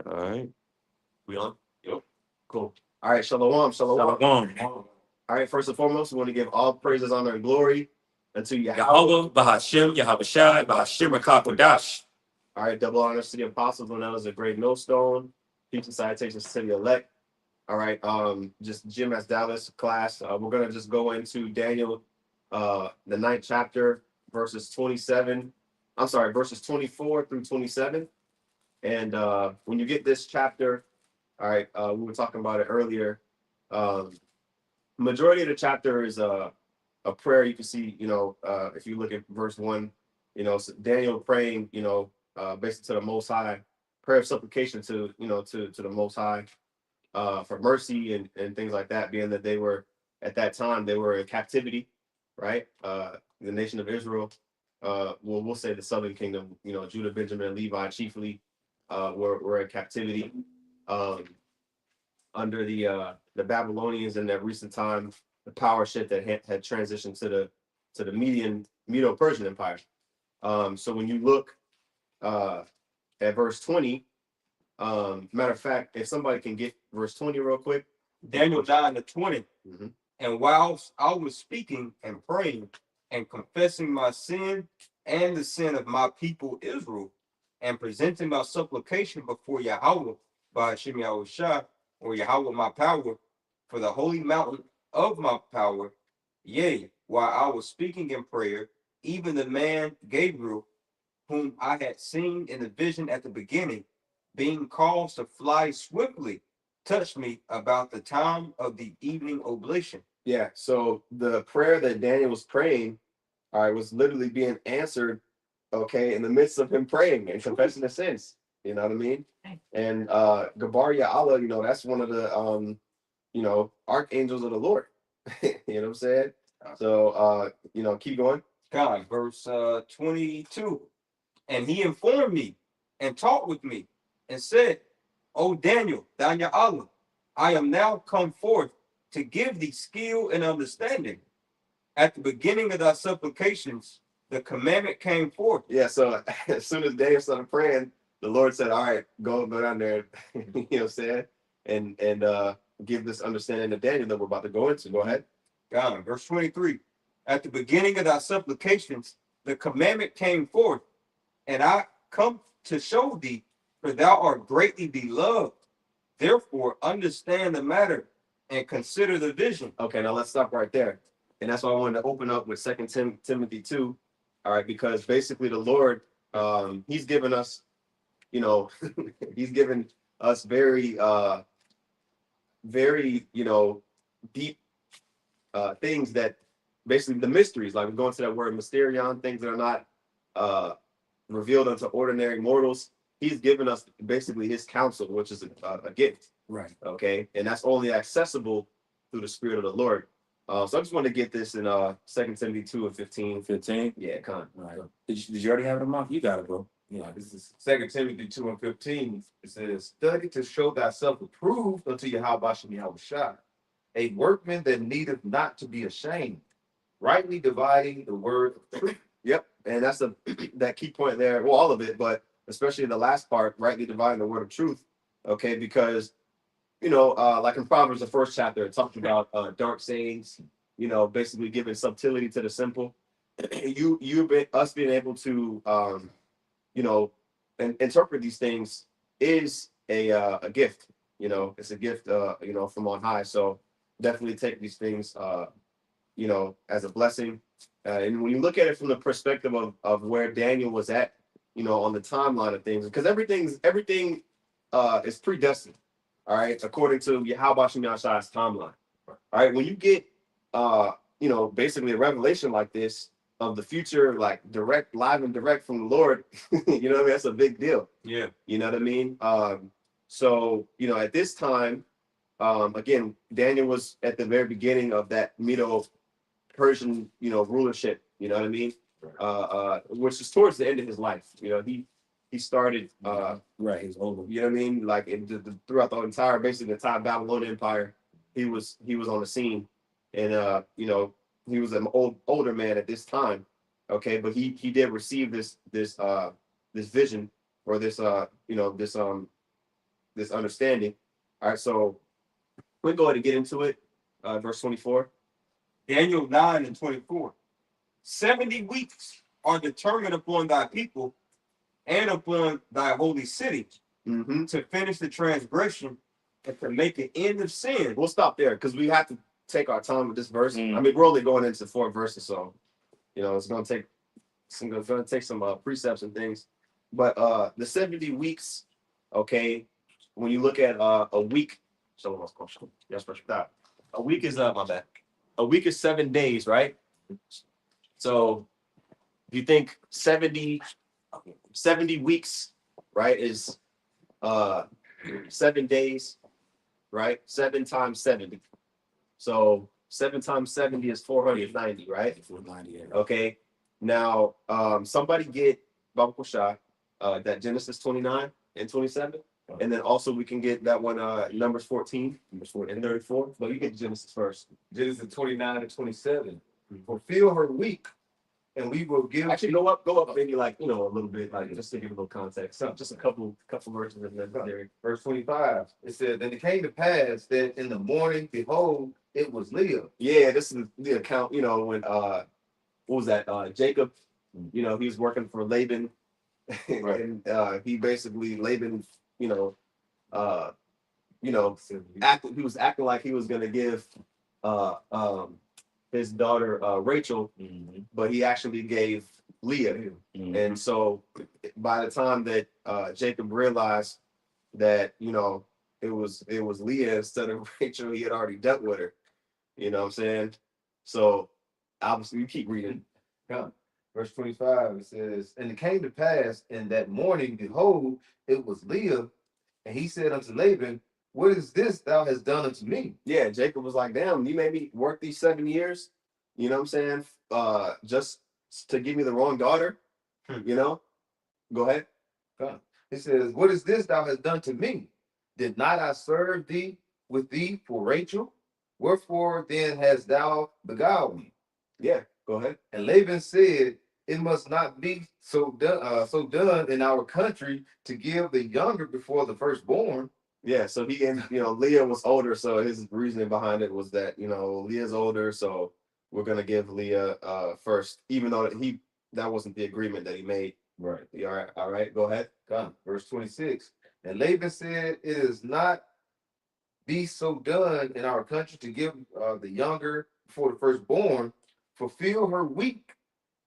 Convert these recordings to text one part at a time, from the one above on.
All right. We on? Yep. Cool. All right, shalom, shalom. Shalom. All right, first and foremost, we want to give all praises, honor, and glory unto Yahweh. Yahweh, Bahashim, Yahabashai, Bahashim, Rakakodash. All right, double honors to the apostles when that was a great millstone. Peace and salutations to the elect. All right, just Jim as Dallas class. We're gonna just go into Daniel, the ninth chapter, verses 27. I'm sorry, verses 24 through 27. And when you get this chapter, all right, we were talking about it earlier. Majority of the chapter is a prayer. You can see, if you look at verse 1, Daniel praying, basically to the Most High, prayer of supplication to, to the Most High for mercy and things like that, being that they were, at that time, they were in captivity, right? The nation of Israel, we'll say the southern kingdom, Judah, Benjamin, and Levi chiefly were in captivity. Under the Babylonians in that recent time, the power shift that had transitioned to the Medo-Persian Empire. So when you look at verse 20, matter of fact, if somebody can get verse 20 real quick. Daniel 9:20. Mm-hmm. And whilst I was speaking and praying and confessing my sin and the sin of my people Israel, and presenting my supplication before Yahweh by Hashem Yahushua, or Yahweh my power, for the holy mountain of my power, yea, while I was speaking in prayer, even the man Gabriel, whom I had seen in the vision at the beginning, being caused to fly swiftly, touched me about the time of the evening oblation. Yeah, so the prayer that Daniel was praying, all right, was literally being answered, okay, in the midst of him praying and confessing his sins. You know what I mean? And Gabar Allah, that's one of the archangels of the Lord. You know what I'm saying? So keep going. God, verse 22. And he informed me and talked with me and said, O Daniel, Daniel Allah, I am now come forth to give thee skill and understanding. At the beginning of thy supplications, the commandment came forth. Yeah, so as soon as Daniel started praying, the Lord said, all right, go down there, you know what I'm saying? And give this understanding to Daniel that we're about to go into. Go ahead. God, verse 23. At the beginning of thy supplications, the commandment came forth, and I come to show thee, for thou art greatly beloved. Therefore, understand the matter and consider the vision. Okay, now let's stop right there. And that's why I wanted to open up with 2 Timothy 2. All right, because basically the Lord, he's given us, he's given us very, very, deep things that basically the mysteries, like we're going to that word mysterion, things that are not revealed unto ordinary mortals. He's given us basically his counsel, which is a gift. Right. Okay. And that's only accessible through the Spirit of the Lord. So I just want to get this in 2 Timothy 2 and 15. 15? Yeah, con. All right. Did you already have it in mind? You got it, bro. Yeah, this is 2 Timothy 2 and 15. It says, study to show thyself approved unto Yahweh Shem Yahushua, a workman that needeth not to be ashamed, rightly dividing the word of truth. Yep. And that's that key point there. Well, all of it, but especially the last part, rightly dividing the word of truth. Okay, because like in Proverbs, the first chapter, it talks about dark sayings, basically giving subtlety to the simple. Us being able to interpret these things is a gift. It's a gift from on high. So definitely take these things as a blessing. And when you look at it from the perspective of where Daniel was at, on the timeline of things, because everything is predestined. All right, according to Yahweh Shem Yahshua's timeline. All right, when you get basically a revelation like this of the future, like live and direct from the Lord, that's a big deal. Yeah. You know what I mean? So at this time, again, Daniel was at the very beginning of that Medo-Persian, rulership. You know what I mean? Which is towards the end of his life. He started Right, he's older. you know what I mean? Like throughout the entire, basically the entire Babylonian Empire, he was on the scene, and he was an older man at this time. Okay, but he did receive this vision, or this this understanding. All right, so we go ahead and get into it. Verse 24. Daniel 9:24. 70 weeks are determined upon thy people and upon thy holy city Mm-hmm. to finish the transgression and to make an end of sin. We'll stop there because we have to take our time with this verse. Mm. I mean, we're only going into 4 verses, so it's going to take some precepts and things. But the 70 weeks, okay, when you look at a week, a week is my bad. A week is 7 days, right? So if you think 70 weeks, right, is 7 days, right? 7 times 70. So 7 times 70 is 490, right? 490. Okay. Now, somebody get Baba Shah, that Genesis 29 and 27. And then also we can get that one, Numbers 14 and 34. But you get Genesis first. Genesis 29 and 27. Fulfill her week, and we will give. Actually, go up maybe like, a little bit, like just to give a little context. So just a couple verses and then there. Verse 25. It said, "Then it came to pass that in the morning, behold, it was Leah." Yeah, this is the account, when what was that? Jacob, he was working for Laban. Right. And he basically Laban, he was acting like he was gonna give his daughter Rachel, Mhm. but he actually gave Leah. Mhm. And so by the time that Jacob realized that it was Leah instead of Rachel, he had already dealt with her. You know what I'm saying? So obviously you keep reading. Yeah. Verse 25, it says, "And it came to pass in that morning, behold, it was Leah. And he said unto Laban, What is this thou hast done unto me?" Yeah, Jacob was like, damn, you made me work these 7 years, you know what I'm saying? Just to give me the wrong daughter, Go ahead. He says, "What is this thou hast done to me? Did not I serve thee with thee for Rachel? Wherefore then hast thou beguiled me?" Yeah, go ahead. And Laban said, "It must not be so done in our country to give the younger before the firstborn." Yeah, so he and Leah was older, so his reasoning behind it was that Leah's older, so we're gonna give Leah first, even though that wasn't the agreement that he made. Right. You all right, go ahead. Come, verse 26. And Laban said, "It is not be so done in our country to give the younger before the firstborn. Fulfill her week,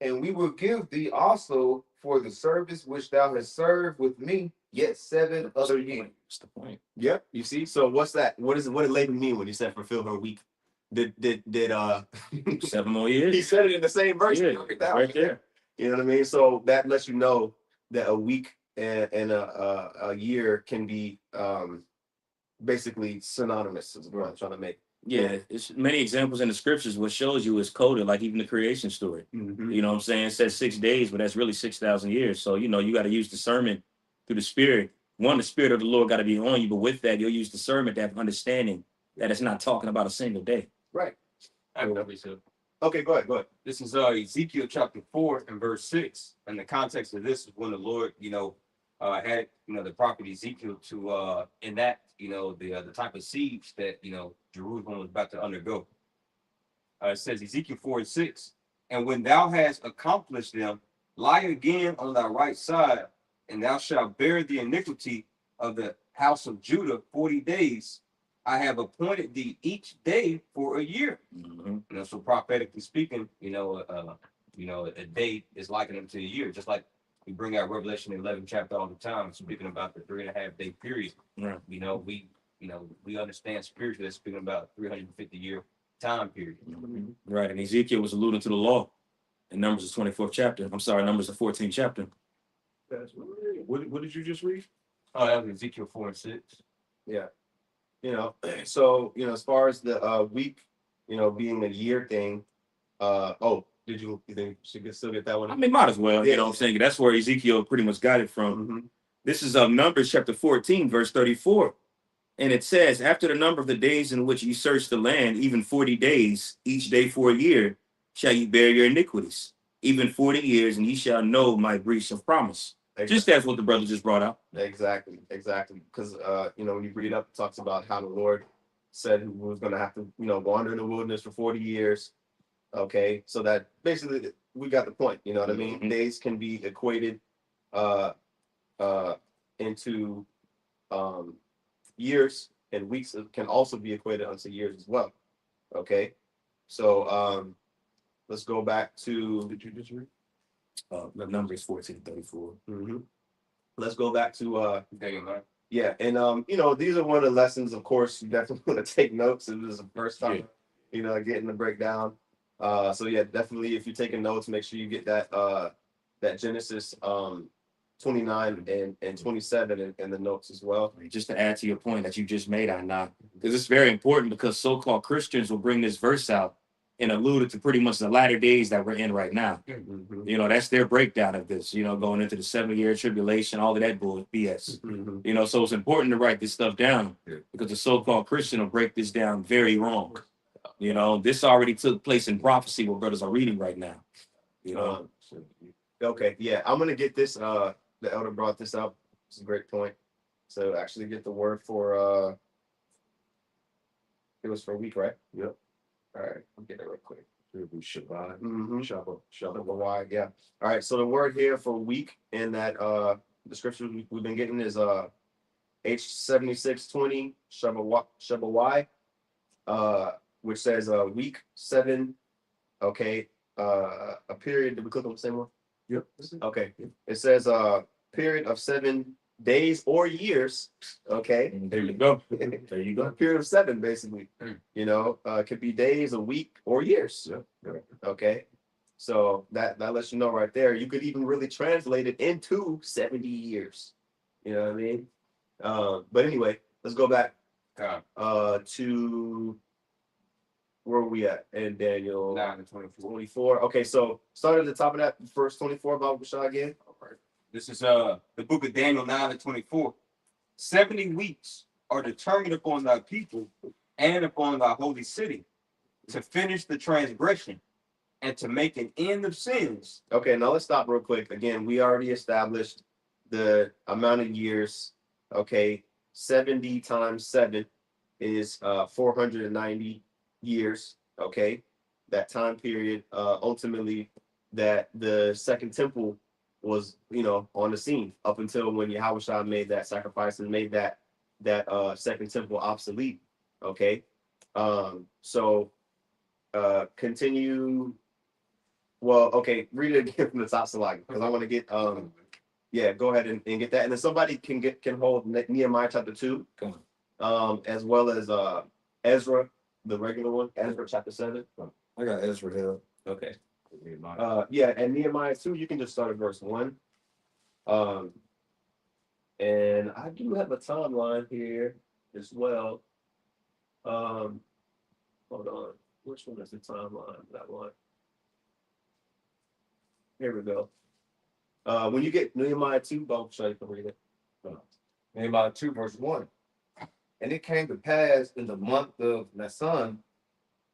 and we will give thee also for the service which thou hast served with me yet 7 other years." What's the point? Yep, you see. So what's that? What did Laban mean when he said fulfill her week? Did 7 more years. he said it in the same verse? Yeah, Look at that right there. You know what I mean? So that lets you know that a week and a year can be basically synonymous, is what I'm trying to make. Yeah, it's many examples in the scriptures. What shows you is coded, like even the creation story. Mhm. You know what I'm saying? It says 6 days, but that's really 6,000 years. So, you got to use discernment through the spirit. One, the spirit of the Lord got to be on you, but with that, you'll use discernment to have understanding that it's not talking about a single day. Right. I believe so. Okay, go ahead. This is Ezekiel chapter 4 and verse 6. And the context of this is when the Lord, had the prophet Ezekiel to enact the type of siege that Jerusalem was about to undergo. It says Ezekiel 4 and 6. "And when thou hast accomplished them, lie again on thy right side, and thou shalt bear the iniquity of the house of Judah 40 days. I have appointed thee each day for a year." Mhm. So prophetically speaking, a day is likened unto a year, just like we bring out Revelation 11 chapter all the time, speaking about the 3.5 day period. Right. We understand spiritually that's speaking about 350-year time period. Mhm. Right. And Ezekiel was alluding to the law in Numbers the 24th chapter. I'm sorry, Numbers the 14th chapter. What did you just read? Oh, that was Ezekiel 4 and 6. Yeah. So as far as the week, being a year thing. Did you think you should still get that one? I mean, might as well. Yeah. You know what I'm saying? That's where Ezekiel pretty much got it from. Mhm. This is Numbers chapter 14, verse 34. And it says, "After the number of the days in which ye search the land, even 40 days, each day for a year, shall ye bear your iniquities, even 40 years, and ye shall know my breach of promise." Just as what the brother just brought out. Exactly. Because you know, when you read up, it talks about how the Lord said he was going to have to, you know, wander in the wilderness for 40 years. Okay, so that basically we got the point. You know what I mean? Mhm. Days can be equated into years, and weeks can also be equated unto years as well. Okay, so let's go back to. Did you just read? The number is 1434. Mhm. Let's go back to Daniel 9. yeah, and you know, these are one of the lessons. Of course, you definitely want to take notes. It was the first time, Yeah. you know, getting the breakdown. So yeah, definitely, if you're taking notes, make sure you get that Genesis 29 and 27 in the notes as well. Just to add to your point that you just made, because it's very important, because so-called Christians will bring this verse out and allude it to pretty much the latter days that we're in right now. Mhm. You know, that's their breakdown of this, you know, going into the 7-year tribulation, all of that bull BS. Mhm. You know, so it's important to write this stuff down, Yeah. because the so-called Christian will break this down very wrong. You know, this already took place in prophecy, what brothers are reading right now. You know, Okay, yeah, I'm gonna get this. The elder brought this up. It's a great point. So actually get the word for it was for week, right? Yep. All right, I'll get it real quick. It'll be Shabbat. Mm-hmm. Shabbat. Number Y, yeah. All right, so the word here for week in that the scripture we've been getting is H7620 Shabbat which says week 7. Okay, a period. Did we click on the same one? Yep. Okay, it says period of 7 days or years. Okay, and there you go. There you a go. period of 7 basically. You know, could be days, a week, or years. Yeah. Okay, so that lets you know right there. You could even really translate it into 70 years. You know what I mean? But anyway, let's go back to where are we at in Daniel 9 and 24. 24. Okay, so start at the top of that verse 24 about Bashar again. This is the book of Daniel 9 and 24. 70 weeks are determined upon thy people and upon thy holy city to finish the transgression and to make an end of sins. Okay, now let's stop real quick. Again, we already established the amount of years. Okay, 70 times 7 is 490 years. Okay, that time period ultimately that the second temple was, you know, on the scene up until when Yahushua made that sacrifice and made that second temple obsolete. Okay, so continue. Well, okay, read it again from the top, Salaki, because I want to get yeah, go ahead and get that, and then somebody can hold Nehemiah chapter 2, as well as Ezra, the regular one, Ezra chapter 7. I got Ezra here. Okay. Yeah, and Nehemiah 2, you can just start at verse 1. And I do have a timeline here as well. Hold on, which one is the timeline? That one. Here we go. When you get Nehemiah 2, Bob, show you can read it. Nehemiah 2, verse 1. And it came to pass in the month of Nisan,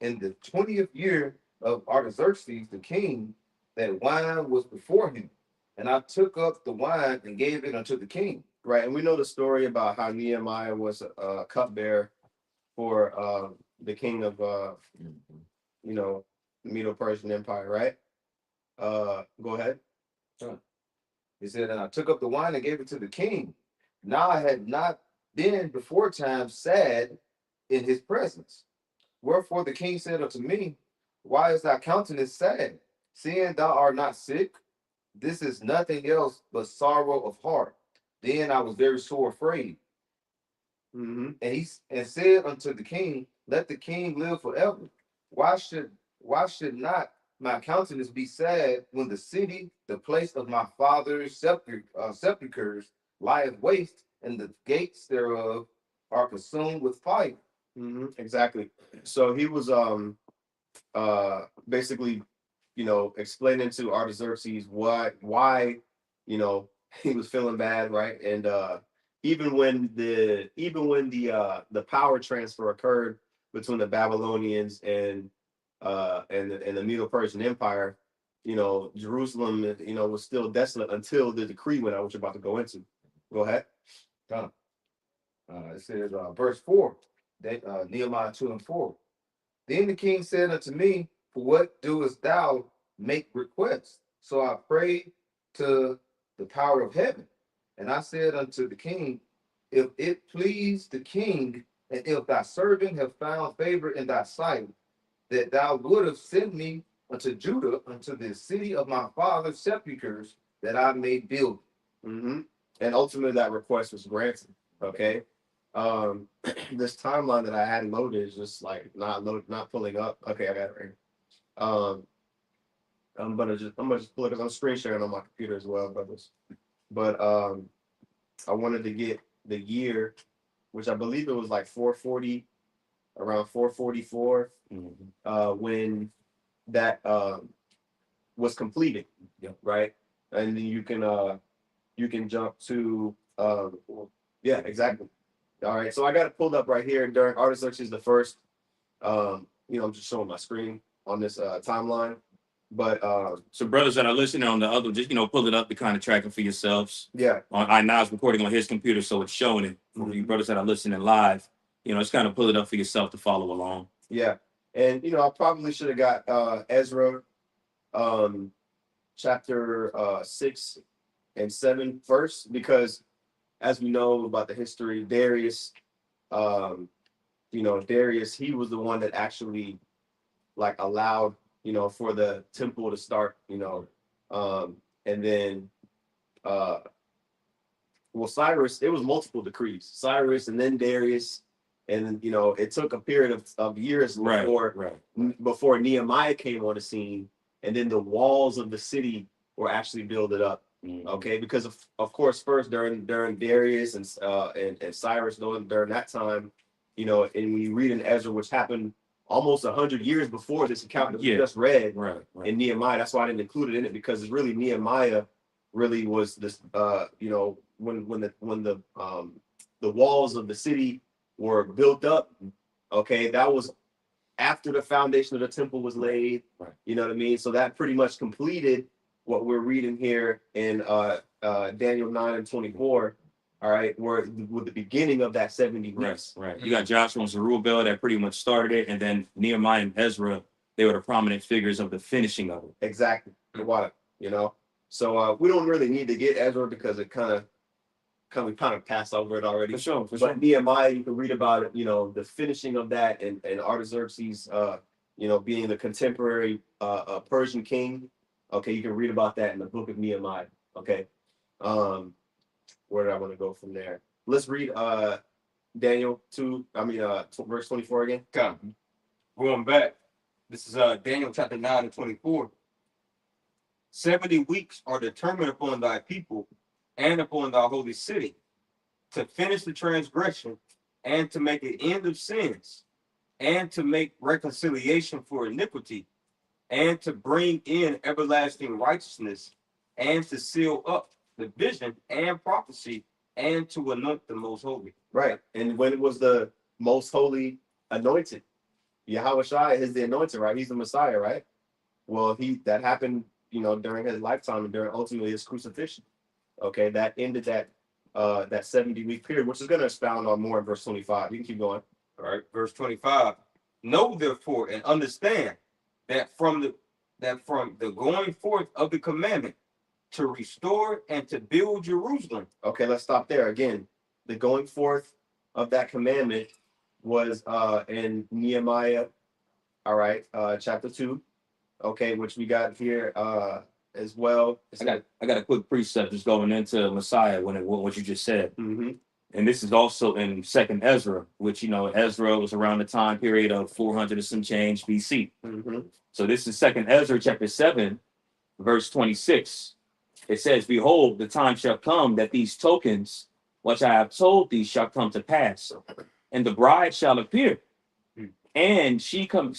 in the 20th year of Artaxerxes the king, that wine was before him. And I took up the wine and gave it unto the king. Right, and we know the story about how Nehemiah was a cupbearer for the king of you know, the Medo-Persian Empire, right? Go ahead. He said, and I took up the wine and gave it to the king. Now I had not been before time sad in his presence. Wherefore the king said unto me, why is thy countenance sad, seeing thou art not sick? This is nothing else but sorrow of heart. Then I was very sore afraid. Mm-hmm. And he said unto the king, let the king live forever. Why should not my countenance be sad when the city, the place of my father's sepulchres, lieth waste, and the gates thereof are consumed with fire? Mm-hmm. Exactly. So he was basically, you know, explaining to Artaxerxes why you know he was feeling bad, right? And even when the power transfer occurred between the Babylonians and the Medo-Persian Empire, Jerusalem, was still desolate until the decree went out, which you're about to go into. Go ahead. Done. It says, verse 4, Nehemiah 2 and 4. Then the king said unto me, for what doest thou make request? So I prayed to the power of heaven. And I said unto the king, if it please the king, and if thy servant have found favor in thy sight, that thou wouldst send me unto Judah, unto the city of my father's sepulchres, that I may build. And ultimately that request was granted. Okay. This timeline that I had loaded is just like not pulling up. Okay, I got it right. I'm gonna just pull it because I'm screen sharing on my computer as well, brothers. But I wanted to get the year, which I believe it was like 440, around 444, when that was completed. Yep. Right. And then you can jump to yeah, exactly. All right, so I got it pulled up right here during Artaxerxes the first. I'm just showing my screen on this timeline. But So brothers that are listening on the other, just pull it up to kind of track it for yourselves. yeah, I now is recording on his computer, so it's showing it for you brothers that are listening live. Just kind of pull it up for yourself to follow along. yeah, and I probably should have got Ezra, chapter 6 and 7 first, because as we know about the history, Darius, Darius, he was the one that actually like allowed, for the temple to start, and then, Cyrus, it was multiple decrees, Cyrus and then Darius, and it took a period of years before Nehemiah came on the scene, and then the walls of the city were actually built up. Okay, because of course, first during Darius and Cyrus, during that time, and when you read in Ezra, which happened almost 100 years before this account that we just read in Nehemiah. That's why I didn't include it in it, because it's really Nehemiah really was this when the walls of the city were built up. Okay, that was after the foundation of the temple was laid. You know what I mean? So that pretty much completed what we're reading here in Daniel 9 and 24, all right, with the beginning of that 70 weeks. Right. You got Joshua and Zerubbabel that pretty much started it, and then Nehemiah and Ezra, they were the prominent figures of the finishing of it. Exactly. So we don't really need to get Ezra because it we kind of passed over it already. For sure. But Nehemiah, you can read about it, the finishing of that, and Artaxerxes, being the contemporary Persian king. Okay, you can read about that in the book of Nehemiah. Okay, where did I want to go from there? Let's read Daniel 2. Verse 24 again. Going back, this is Daniel chapter 9 and 24. 70 weeks are determined upon thy people and upon thy holy city, to finish the transgression, and to make an end of sins, and to make reconciliation for iniquity, and to bring in everlasting righteousness, and to seal up the vision and prophecy, and to anoint the most holy. Right. And when it was the most holy anointed, Yahushua is the anointed, right? He's the Messiah, right? Well, that happened, during his lifetime and during ultimately his crucifixion. Okay, that ended that 70-week period, which is going to expound on more in verse 25. You can keep going. All right, verse 25. Know therefore and understand that from the going forth of the commandment to restore and to build Jerusalem. Okay, let's stop there. Again, the going forth of that commandment was in Nehemiah, all right, chapter 2, okay, which we got here as well. I got a quick precept just going into Messiah what you just said. Mm-hmm. And this is also in Second Ezra, which Ezra was around the time period of 400 and some change BC. Mm-hmm. So this is Second Ezra chapter 7, verse 26. It says, "Behold, the time shall come that these tokens, which I have told thee, shall come to pass, and the bride shall appear, and she coming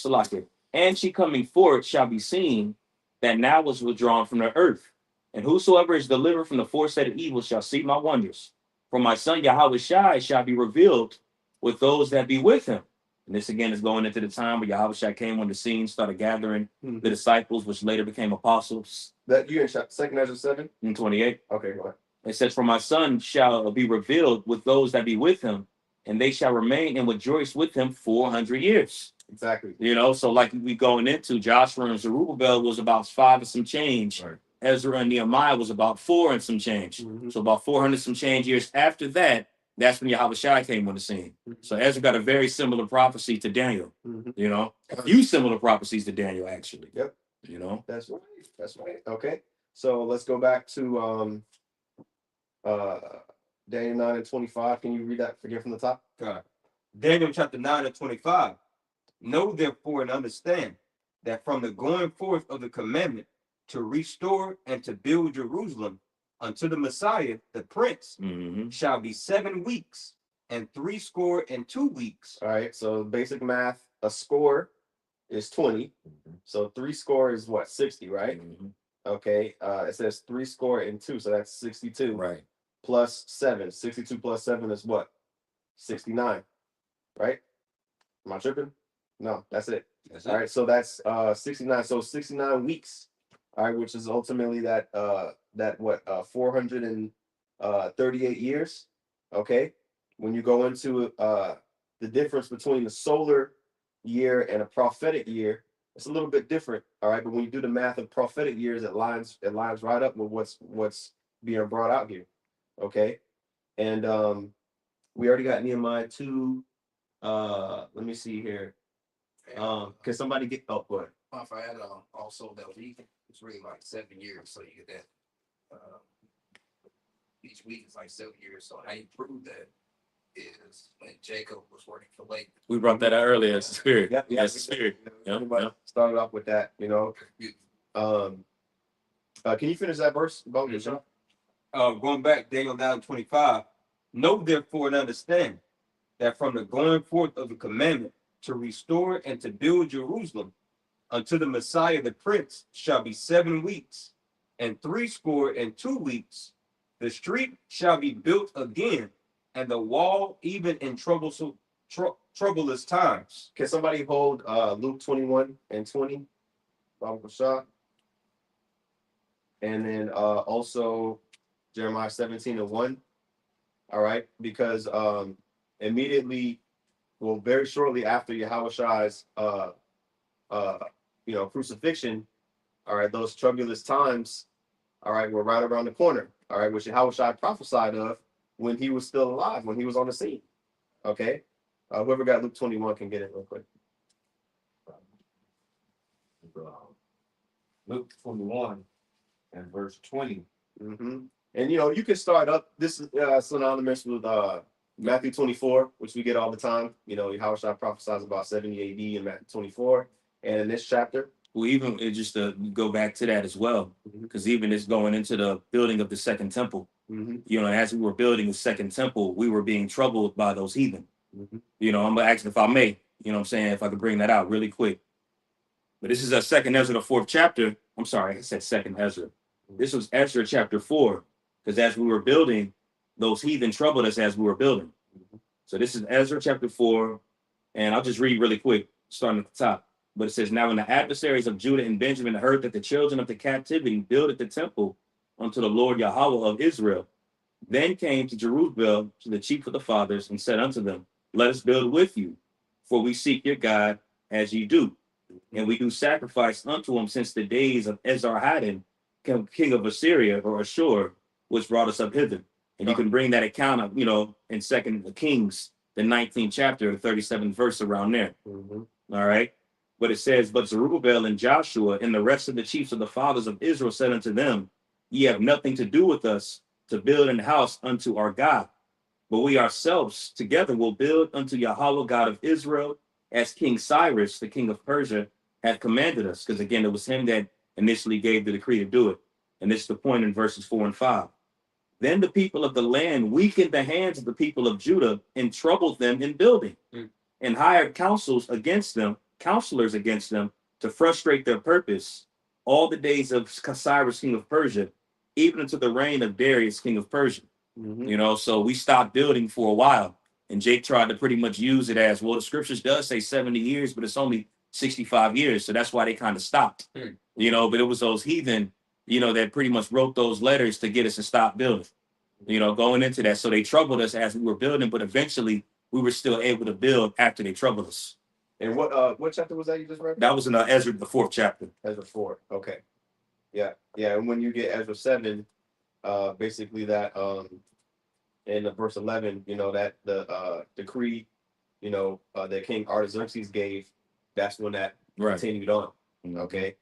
forth shall be seen, that now was withdrawn from the earth. And whosoever is delivered from the foresight of evil shall see my wonders. For my son Yahushua shall be revealed with those that be with him. And this again is going into the time where Yahushua came on the scene, started gathering Mhm. the disciples, which later became apostles. That you in second Ezra 7? In 28, Okay, go ahead. it says, "For my son shall be revealed with those that be with him, and they shall remain and rejoice with him 400 years." Exactly. You know, so like we going into Joshua and Zerubbabel was about 5 and some change. Right. Ezra and Nehemiah was about 4 and some change. Mhm. So about 400 some change years after that, that's when Yahushua came on the scene. So Ezra got a very similar prophecy to Daniel. Mhm. You know, a few similar prophecies to Daniel actually. Yep. You know, That's right. That's right. Okay. So let's go back to Daniel 9 and 25. Can you read that again from the top? God. Daniel chapter 9 and 25. Know therefore and understand that from the going forth of the commandment to restore and to build Jerusalem unto the Messiah, the Prince, Mhm. shall be 7 weeks and 62 weeks. All right. So basic math, a score is 20. So 3 score is what? 60, right? Mhm. Okay. It says 3 score and 2, so that's 62. Right. Plus 7. 62 plus 7 is what? 69. Right? Am I tripping? No, that's it. That's All it. right, so that's 69. So 69 weeks. All right, which is ultimately that 438 years. Okay. When you go into the difference between the solar year and a prophetic year, it's a little bit different. All right, but when you do the math of prophetic years, it lines right up with what's being brought out here. Okay. And we already got Nehemiah 2. Let me see here. Can somebody get go ahead. If I had also that week, it's really like 7 years, so you get that. Each week is like 7 years. So how you prove that is when Jacob was working for Laban. We brought that out earlier. It's the spirit. Yep, Yes, the spirit. Yep, Everybody yep. started off with that, you know. Can you finish that verse, Bo? Mhm. Going back, Daniel 9 and 25. Know therefore and understand that from the going forth of the commandment to restore and to build Jerusalem unto the Messiah, the Prince, shall be 7 weeks and 62 weeks. The street shall be built again, and the wall even in troublous times. Can somebody hold Luke 21 and 20? Baba Bashar? And then also Jeremiah 17 and 1. All right, because immediately, well, very shortly after Yahushua's crucifixion, all right, those troublous times, all right, were right around the corner, all right, which Yahushua prophesied of when he was still alive, when he was on the scene. Okay. Whoever got Luke 21 can get it real quick. Luke 21 and verse 20. Mm-hmm. And you can start up. This is synonymous with Matthew 24, which we get all the time. Yahushua prophesies about 70 AD in Matthew 24, and in this chapter. Well, even just to go back to that as well, because even it's going into the building of the second temple. Mm-hmm. As we were building the second temple, we were being troubled by those heathen. Mm-hmm. I'm gonna ask if I may. What I'm saying, if I could bring that out really quick. But this is a second Ezra, the 4th chapter. I'm sorry, I said second Ezra. This was Ezra chapter 4, because as we were building, those heathen troubled us as we were building. So this is Ezra chapter 4, and I'll just read really quick, starting at the top. But it says, "Now when the adversaries of Judah and Benjamin heard that the children of the captivity builded the temple unto the Lord Yahweh of Israel, then came to Jerusalem to the chief of the fathers and said unto them, Let us build with you, for we seek your God as ye do. And we do sacrifice unto him since the days of Esarhaddon, king of Assyria or Ashur, which brought us up hither." And you can bring that account up, in 2 Kings, the 19th chapter, the 37th verse around there. All right. But it says, "But Zerubbabel and Joshua and the rest of the chiefs of the fathers of Israel said unto them, Ye have nothing to do with us to build an house unto our God, but we ourselves together will build unto Yahweh God of Israel, as King Cyrus, the king of Persia, had commanded us." Because again, it was him that initially gave the decree to do it. And this is the point in verses 4 and 5. "Then the people of the land weakened the hands of the people of Judah and troubled them in building, and hired counselors against them to frustrate their purpose all the days of Cyrus, king of Persia, even unto the reign of Darius, king of Persia." So we stopped building for a while. And Jake tried to pretty much use it as, well, the scriptures does say 70 years, but it's only 65 years. So that's why they kind of stopped, you know, but it was those heathen, you know, that pretty much wrote those letters to get us to stop building, you know, going into that. So they troubled us as we were building, but eventually we were still able to build after they troubled us. And what chapter was that you just read? That was in Ezra, the 4th chapter. Ezra 4. Okay. Yeah. Yeah. And when you get Ezra 7, basically that in the verse 11, you know, that the decree, you know, that King Artaxerxes gave, that's when that continued on. Okay.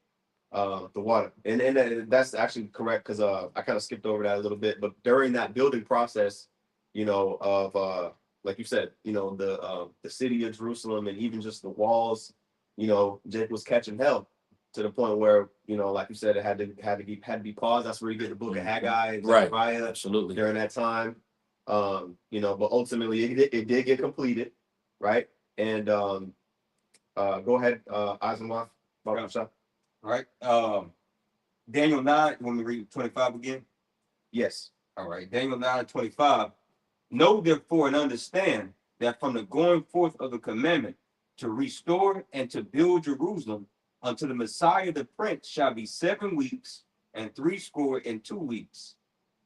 The water. And that's actually correct, because I kind of skipped over that a little bit, but during that building process, you know, of like you said, you know, the city of Jerusalem and even just the walls, you know, Jake was catching hell to the point where, you know, like you said, it had to be paused. That's where you get the book of Haggai and Zechariah Absolutely. during that time. You know, but ultimately it did get completed, right? And go ahead, Asimov. All right. Daniel 9, when we read 25 again. Yes. All right. Daniel 9:25. Know therefore and understand that from the going forth of the commandment to restore and to build Jerusalem unto the Messiah the Prince shall be 7 weeks and 62 weeks.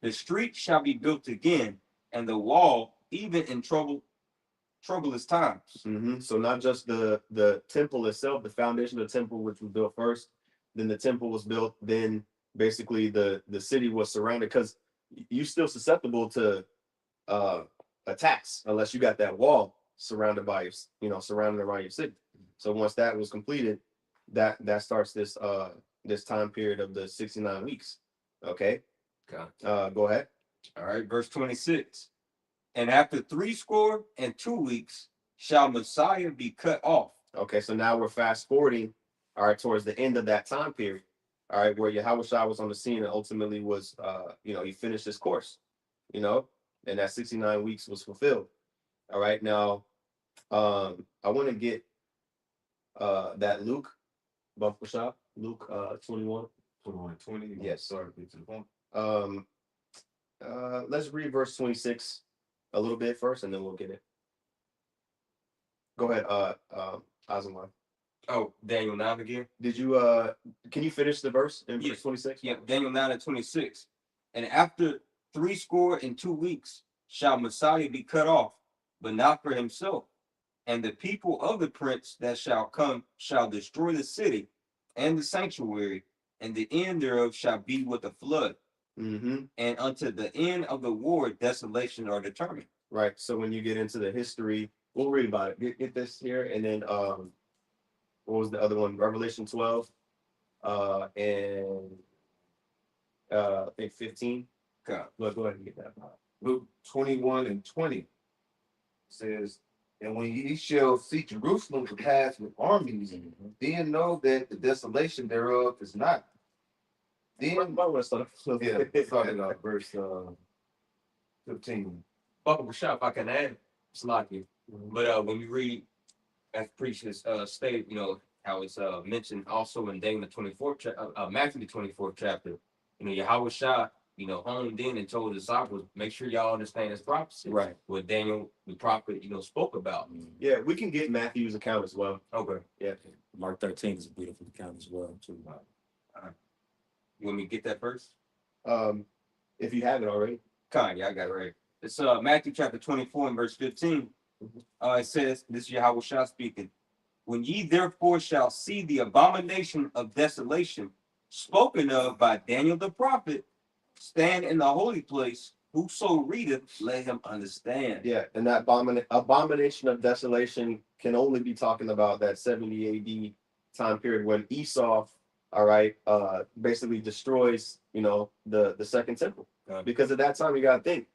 The street shall be built again, and the wall even in troublous times. So not just the temple itself, the foundation of the temple, which was built first, then the temple was built, then basically the city was surrounded, because you're still susceptible to attacks unless you got that wall surrounded by surrounded around your city. So once that was completed, that starts this this time period of the 69 weeks. Okay. Go ahead. All right, verse 26. And after 62 weeks shall Messiah be cut off. Okay, so now we're fast forwarding, all right, towards the end of that time period, all right, where Yahushua was on the scene and ultimately was, you know, he finished his course, you know, and that 69 weeks was fulfilled. All right, now, I want to get that Luke, Luke 21. 20. Yes. Sorry, to the point. Let's read verse 26 a little bit first, and then we'll get it. Go ahead, Azamar. Oh, Daniel 9 again. Did you can you finish the verse in verse 26? Yeah, Daniel 9:26. And after 62 weeks shall Messiah be cut off, but not for himself. And the people of the prince that shall come shall destroy the city and the sanctuary, and the end thereof shall be with a flood. And unto the end of the war, desolation are determined. Right. So when you get into the history, we'll read about it. Get this here, and then what was the other one? Revelation 12, and I think 15. Okay. Go ahead and get that. Luke 21 and 20 says, and when ye shall see Jerusalem compassed with armies, then know that the desolation thereof is not. Then started verse 15. Buckle Bashar, if I can add, it's like it. But when you read as preaches state, you know, how it's mentioned also in Daniel the 24th Matthew the 24th chapter, you know, Yahushua, you know, honed in and told the disciples, make sure y'all understand this prophecy. Right. What Daniel the prophet, you know, spoke about. Yeah, we can get Matthew's account as well. Okay. Yeah. Mark 13 is a beautiful account as well, too. You want me to get that first? If you have it already. Yeah, I got it right. It's Matthew chapter 24 and verse 15. It says, this is Yahushua speaking. When ye therefore shall see the abomination of desolation spoken of by Daniel the prophet, stand in the holy place. Whoso readeth, let him understand. Yeah, and that abomination of desolation can only be talking about that 70 AD time period when Esau, all right, basically destroys, you know, the second temple. Because at that time, you got to think,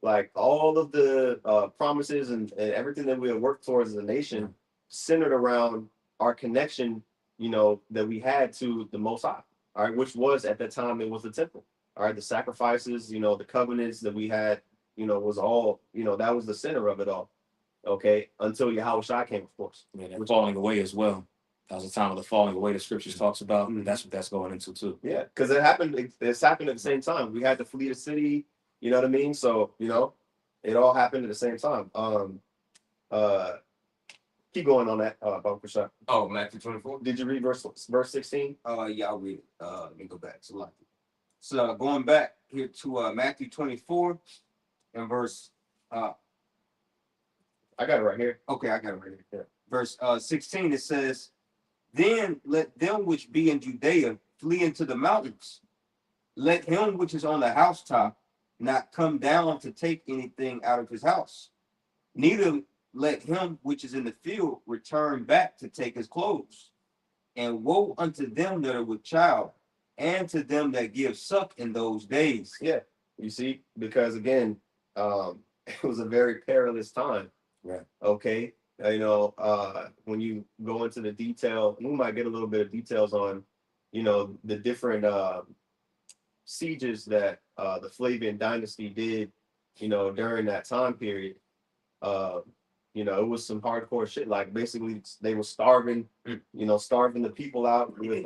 like all of the promises and everything that we have worked towards as a nation centered around our connection, you know, that we had to the Most High, all right, which was at that time, it was the temple. All right, the sacrifices, you know, the covenants that we had, you know, was all, you know, that was the center of it all. Okay, until Yahushua came, of course. Yeah, they're falling away as well. That was the time of the falling away the scriptures talks about. That's what that's going into too. Yeah, because it happened. It's happened at the same time. We had to flee the city. You know what I mean? So, you know, It all happened at the same time. Keep going on that, Bumper Shot. Oh, Matthew 24. Did you read verse 16? Yeah, I'll read it. Let me go back to like. So going back here to Matthew 24 and verse I got it right here. okay, I got it right here. Yeah. Verse 16, it says, Then let them which be in Judea flee into the mountains. Let him which is on the housetop not come down to take anything out of his house. Neither let him which is in the field return back to take his clothes. And woe unto them that are with child, and to them that give suck in those days. Yeah, you see, because again, it was a very perilous time. Right. Okay. When you go into the detail, we might get a little bit of details on, the different sieges that the Flavian dynasty did, during that time period. It was some hardcore shit. Like basically they were starving, starving the people out with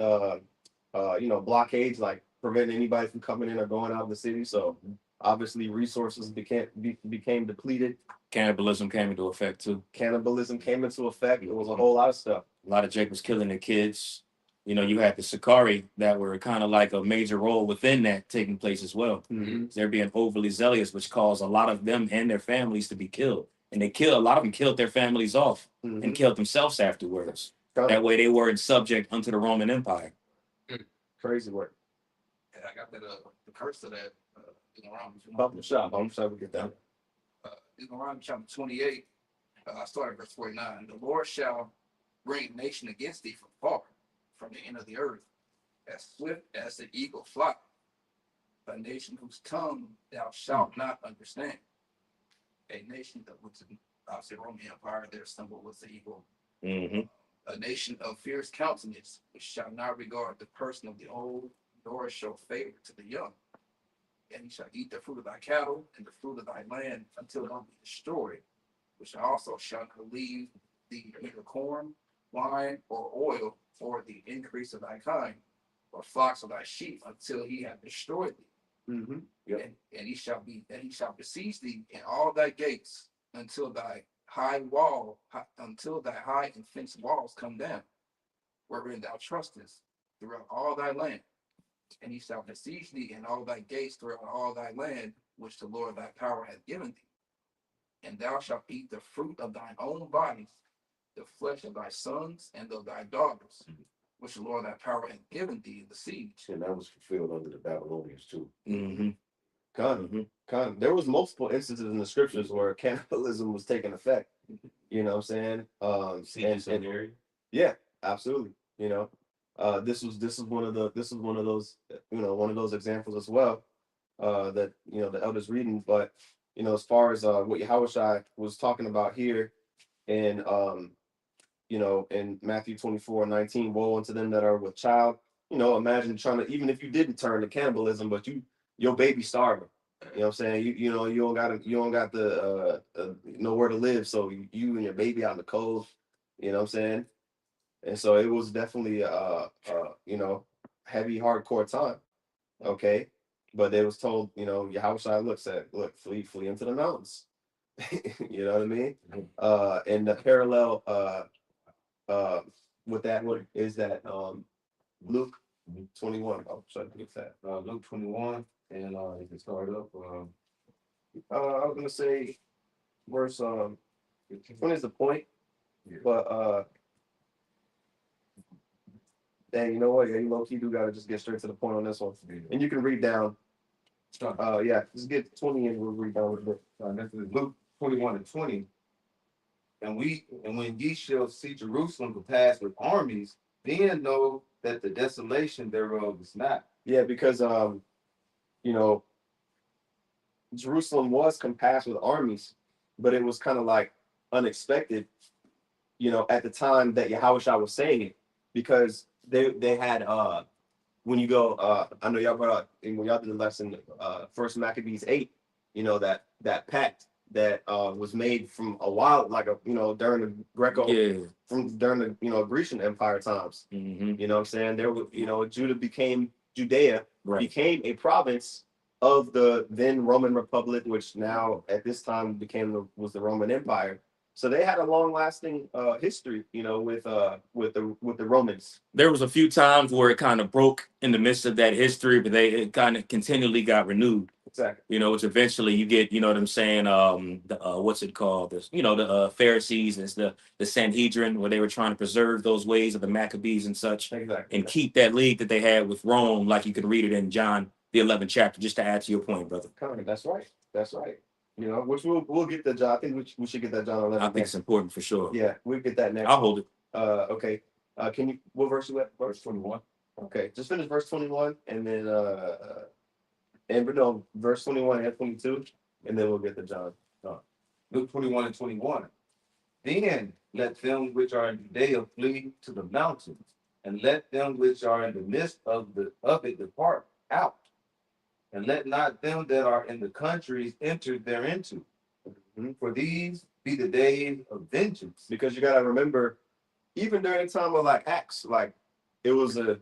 blockades, like preventing anybody from coming in or going out of the city. So obviously resources became depleted. Cannibalism came into effect too. Cannibalism came into effect. It was a whole lot of stuff. A lot of Jacobs killing their kids. You had the Sicarii that were kind of like a major role within that taking place as well. Mm-hmm. They're being overly zealous, which caused a lot of them and their families to be killed. And a lot of them killed their families off and killed themselves afterwards. That way they weren't subject unto the Roman Empire. Crazy work. And I got that the curse of that Deuteronomy. Bumper shop. We get that. Deuteronomy chapter 28. I started verse 49. The Lord shall bring nation against thee from far, from the end of the earth, as swift as the eagle fly. A nation whose tongue thou shalt not understand. A nation that was obviously Roman Empire, their symbol was the eagle. Mm-hmm. A nation of fierce countenance, which shall not regard the person of the old, nor show favor to the young. And he shall eat the fruit of thy cattle and the fruit of thy land until thou be destroyed, which also shall not leave thee neither corn, wine, or oil for the increase of thy kind, or flocks of thy sheep until he have destroyed thee. Mm-hmm. And he shall besiege thee in all thy gates until thy high and fenced walls come down, wherein thou trustest throughout all thy land. And he shall besiege thee in all thy gates throughout all thy land, which the Lord thy power hath given thee. And thou shalt eat the fruit of thine own bodies, the flesh of thy sons and of thy daughters, which the Lord thy power hath given thee in the siege. And that was fulfilled under the Babylonians too. Mm-hmm. There was multiple instances in the scriptures where cannibalism was taking effect. You know what I'm saying? Yeah, absolutely. This is one of those examples as well that the elders reading. But as far as what Yahushua was talking about here in in Matthew 24:19, woe unto them that are with child. Imagine trying to, even if you didn't turn to cannibalism, but your baby starving. You know what I'm saying? You don't got the nowhere to live, so you and your baby out in the cold. You know what I'm saying? And so it was definitely heavy, hardcore time. Okay. But they was told, Yahushua look, flee into the mountains. You know what I mean? And the parallel with that one is that Luke 21. Oh, sorry, get that. Luke 21, and you can start up. I was gonna say verse when is the point? But dang, you know what? Yeah, you low key do gotta just get straight to the point on this one. And you can read down. Yeah, just get 20 and we'll read down with it. This is Luke 21:20. And when ye shall see Jerusalem compassed with armies, then know that the desolation thereof is not. Yeah, because Jerusalem was compassed with armies, but it was kind of like unexpected, at the time that Yahushua was saying it, because they had when you go I know y'all brought up when y'all did the lesson First Maccabees 8, that pact that was made from a while, like during the during the Grecian Empire times. Mm-hmm. You know what I'm saying? There was, Judea became a province, of the then Roman Republic, which now at this time was the Roman Empire. So they had a long lasting history, you know, with the Romans. There was a few times where it kind of broke in the midst of that history, but it kind of continually got renewed. Exactly. You know, which eventually you get, you know what I'm saying, what's it called? This, you know, the Pharisees, is the Sanhedrin, where they were trying to preserve those ways of the Maccabees and such, Exactly. and keep that league that they had with Rome, like you could read it in John the 11th chapter, just to add to your point, brother. That's right. That's right. You know, which we'll get the John. I think we should get that John 11. I think it's important for sure. Yeah, we'll get that next. I'll hold it. Okay. Can you, what verse you at? Verse 21. Okay, just finish verse 21 and then verse 21 and 22, and then we'll get to John. Luke 21 and 21. Then let them which are in Judea flee to the mountains, and let them which are in the midst of it depart out. And let not them that are in the countries enter thereinto. For these be the days of vengeance. Because you gotta remember, even during the time of like Acts, like it was a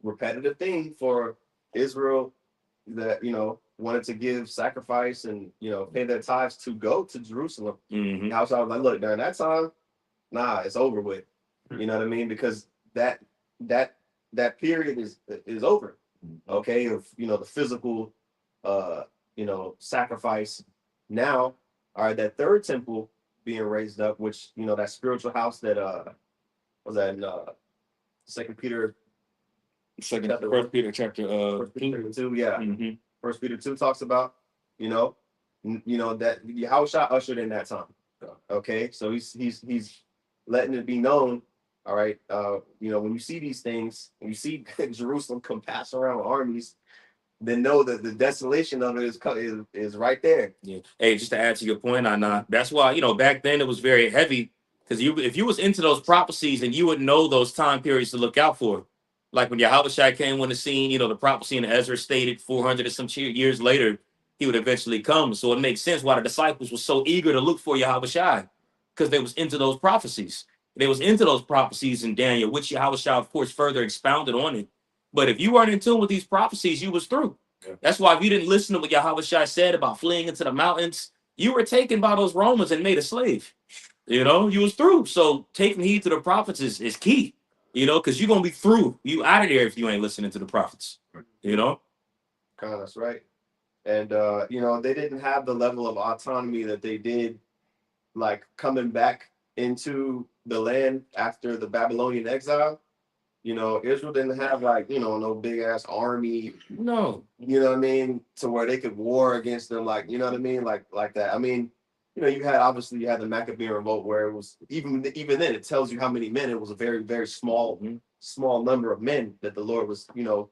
repetitive thing for Israel that, you know, wanted to give sacrifice and, you know, pay their tithes to go to Jerusalem. Mhm. I was like, look, during that time, nah, it's over with. You know what I mean? Because that period is over. Okay, of, you know, the physical you know, sacrifice. Now, all right, that third temple being raised up, which, you know, that spiritual house that was that in Second Peter, First Peter chapter 2, yeah. Mhm. First Peter 2 talks about, you know, that Yahushua ushered in that time. Okay, so he's letting it be known. All right, you know, when you see these things, when you see Jerusalem come pass around with armies, then know that the desolation of it is right there. Yeah. Hey, just to add to your point, Anna, that's why, you know, back then it was very heavy, because if you was into those prophecies, and you would know those time periods to look out for. Like when Yahushua came on the scene, you know, the prophecy in Ezra stated 400 or some years later, he would eventually come. So it makes sense why the disciples were so eager to look for Yahushua, because they was into those prophecies. They was into those prophecies in Daniel, which Yahushua, of course, further expounded on it. But if you weren't in tune with these prophecies, you was through. Yeah. That's why if you didn't listen to what Yahushua said about fleeing into the mountains, you were taken by those Romans and made a slave. You know, you was through. So taking heed to the prophets is key, you know, because you're going to be through. You out of there if you ain't listening to the prophets, you know? That's right. And, you know, they didn't have the level of autonomy that they did, like coming back into the land after the Babylonian exile. You know, Israel didn't have like, you know, no big ass army. No. You know what I mean? To where they could war against them, like, you know what I mean? Like that. I mean, you know, you had the Maccabean revolt where it was even then it tells you how many men. It was a very, very small number of men that the Lord was, you know,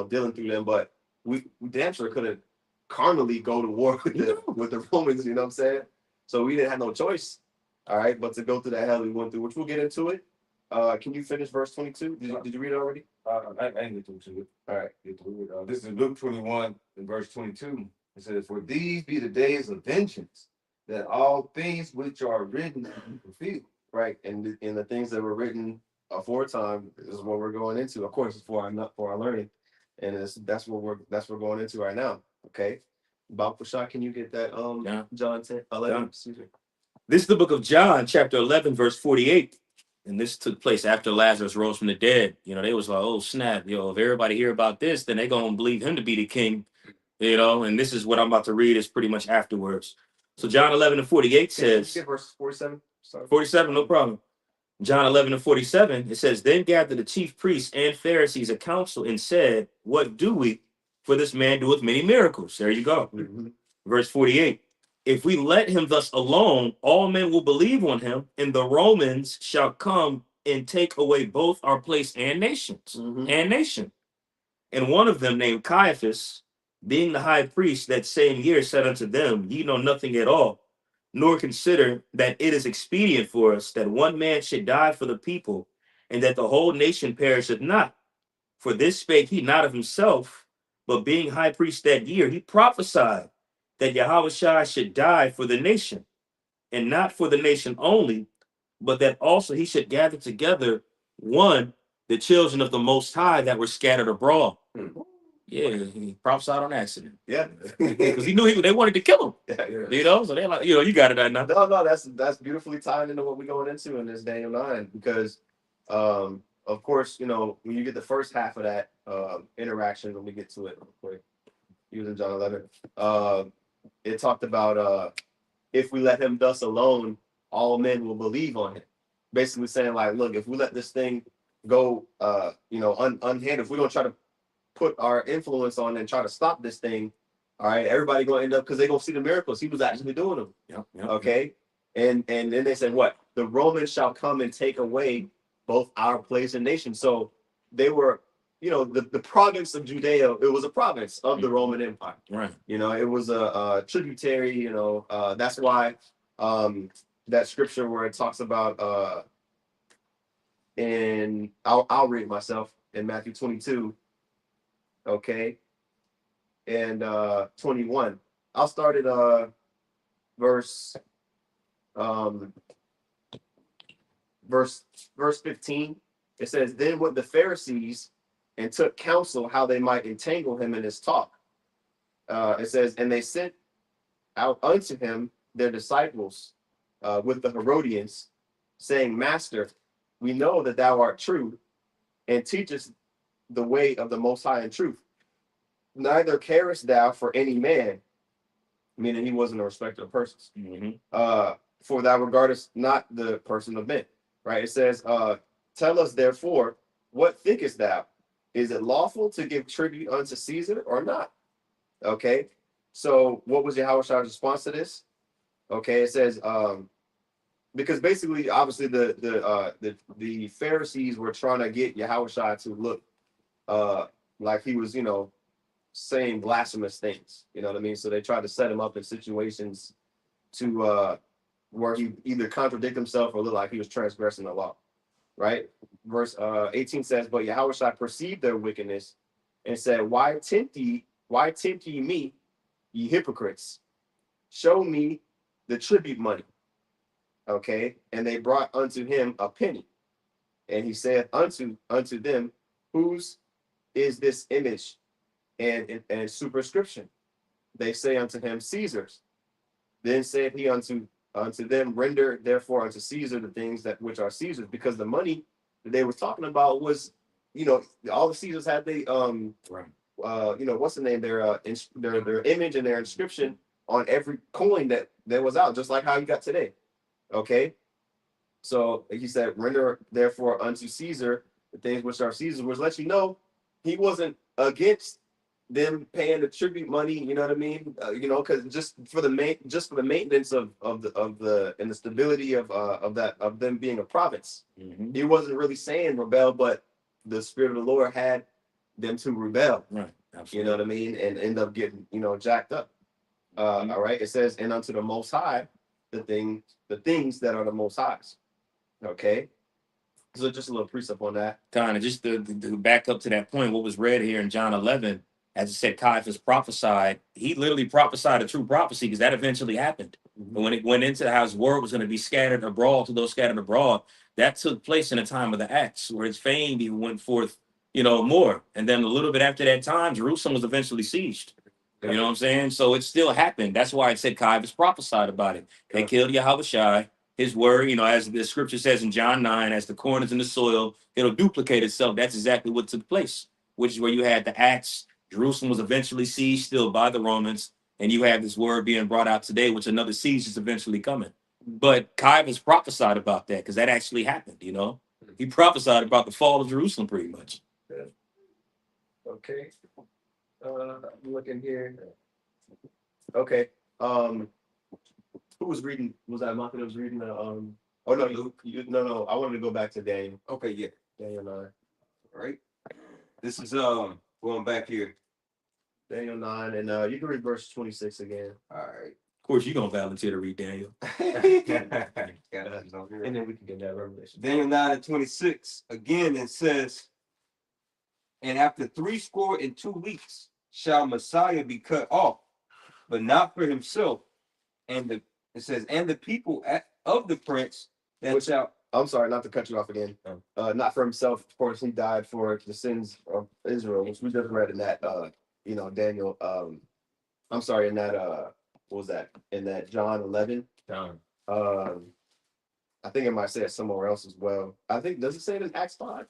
dealing through them. But we damn sure couldn't carnally go to war with the Romans, you know what I'm saying? So we didn't have no choice, all right, but to go through that hell we went through, which we'll get into it. Can you finish verse 22? Did you read it already? I ain't get to it. All right. Get to it. This is Luke 21 and verse 22. It says, for these be the days of vengeance, that all things which are written be fulfilled. Right. And the things that were written aforetime is what we're going into. Of course, it's for our learning. And that's what we're going into right now. Okay. Bob Prashad, can you get that John 10:11? Excuse me. This is the book of John, chapter 11, verse 48. And this took place after Lazarus rose from the dead. You know, they was like, oh, snap. Yo, if everybody hear about this, then they're going to believe him to be the king. You know, and this is what I'm about to read is pretty much afterwards. So John 11 and 48 says, verse 47. Sorry. 47, no problem. John 11 and 47, it says, then gathered the chief priests and Pharisees a council and said, what do we? For this man doeth many miracles. There you go. Mm-hmm. Verse 48. If we let him thus alone, all men will believe on him, and the Romans shall come and take away both our place and nations and nation. And one of them, named Caiaphas, being the high priest that same year, said unto them, ye know nothing at all, nor consider that it is expedient for us that one man should die for the people, and that the whole nation perisheth not. For this spake he not of himself, but being high priest that year, he prophesied that Yahushua should die for the nation, and not for the nation only, but that also he should gather together the children of the Most High that were scattered abroad. Yeah, he prophesied on accident Yeah. because he knew they wanted to kill him. Yeah. You know, so they're like, you got it now. No, that's beautifully tied into what we're going into in this Daniel 9 because, of course, when you get the first half of that interaction, when we get to it real quick, using John 11, it talked about if we let him thus alone, all men will believe on him. Basically saying like, look, if we let this thing go, unhandled, if we don't try to put our influence on and try to stop this thing, all right, everybody gonna end up because they're gonna see the miracles. He was actually doing them. Yep. Okay. And then they said, what? The Romans shall come and take away both our place and nation. So they were, the province of Judea, it was a province of the Roman Empire. Right. It was a tributary, that's why that scripture where it talks about and I'll read it myself in Matthew 22. Okay. And 21. I'll start at verse 15. It says, then went the Pharisees and took counsel how they might entangle him in his talk. It says, and they sent out unto him their disciples with the Herodians, saying, Master, we know that thou art true, and teachest the way of the Most High in truth. Neither carest thou for any man, meaning he wasn't a respecter of persons. For thou regardest not the person of men. Right? It says, tell us therefore, what thinkest thou? Is it lawful to give tribute unto Caesar or not? Okay. So what was Yahweh's response to this? Okay, it says, because basically, obviously, the Pharisees were trying to get Yahushua to look like he was, saying blasphemous things. You know what I mean? So they tried to set him up in situations to where he either contradict himself or look like he was transgressing the law. Right? Verse 18 says, but Yahushua perceived their wickedness and said, Why tempt ye me, ye hypocrites? Show me the tribute money. Okay, and they brought unto him a penny, and he said unto them, whose is this image and superscription? They say unto him, Caesar's. Then said he unto them, render therefore unto Caesar the things that which are Caesar's, because the money that they were talking about was, all the Caesars had what's the name, their image and their inscription on every coin that was out, just like how you got today. Okay, so he said, render therefore unto Caesar the things which are Caesar's, which lets you know he wasn't against them paying the tribute money. You know what I mean? Because just for the maintenance of the and the stability of them being a province. He wasn't really saying rebel, but the Spirit of the Lord had them to rebel. Right. Absolutely. You know what I mean? And end up getting jacked up. All right. It says, and unto the Most High the things that are the Most High's. Okay. So just a little precept on that. Kind of just to back up to that point, what was read here in John 11, as it said, Caiaphas prophesied. He literally prophesied a true prophecy because that eventually happened. And when it went into how his word was going to be scattered abroad to those scattered abroad, that took place in the time of the Acts, where his fame even went forth, more. And then a little bit after that time, Jerusalem was eventually sieged. You know what I'm saying? So it still happened. That's why it said Caiaphas prophesied about it. They killed Yahushua. His word, as the scripture says in John 9, as the corn is in the soil, it'll duplicate itself. That's exactly what took place, which is where you had the Acts. Jerusalem was eventually sieged still by the Romans, and you have this word being brought out today, which another siege is eventually coming. But Caiaphas prophesied about that because that actually happened, He prophesied about the fall of Jerusalem pretty much. Okay. I'm looking here. Okay. Who was reading? Was that Mark that was reading the oh no, Luke. No, I wanted to go back to Daniel. Okay, yeah. Daniel 9. All right. This is going back here. Daniel 9, and you can read verse 26 again. All right. Of course, you're gonna volunteer to read Daniel. And then we can get that revelation. Daniel 9:26. Again, it says, and after 62 weeks shall Messiah be cut off, but not for himself. And it says, and the people of the prince that shall. I'm sorry, not to cut you off again. Not for himself, of course, he died for the sins of Israel, which we just read in that Daniel, I'm sorry, in that what was that? In that John 11. John. I think it might say it somewhere else as well. I think, does it say it in Acts 5?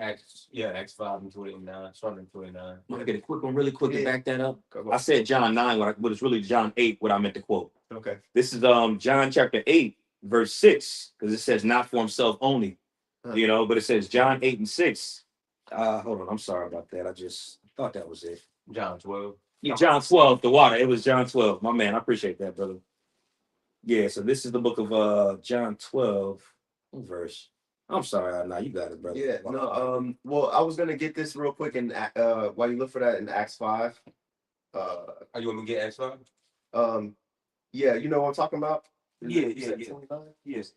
Acts 5 and 29, starting in 29. Want to get a quick one, really quick, to Yeah. back that up? Go. I said John 9, but it's really John 8, what I meant to quote. Okay. This is John chapter 8, verse 6, because it says not for himself only, but it says John 8 and 6. Hold on, I'm sorry about that. I just thought that was it. John 12. Yeah, John 12, the water. It was John 12. My man, I appreciate that, brother. Yeah, so this is the book of John 12, verse. I'm sorry, nah, you got it, brother. Yeah, no, well, I was gonna get this real quick and while you look for that in Acts 5. Are you want me to get Acts 5? Yeah, you know what I'm talking about? Yeah, You said yeah. 29? Yes.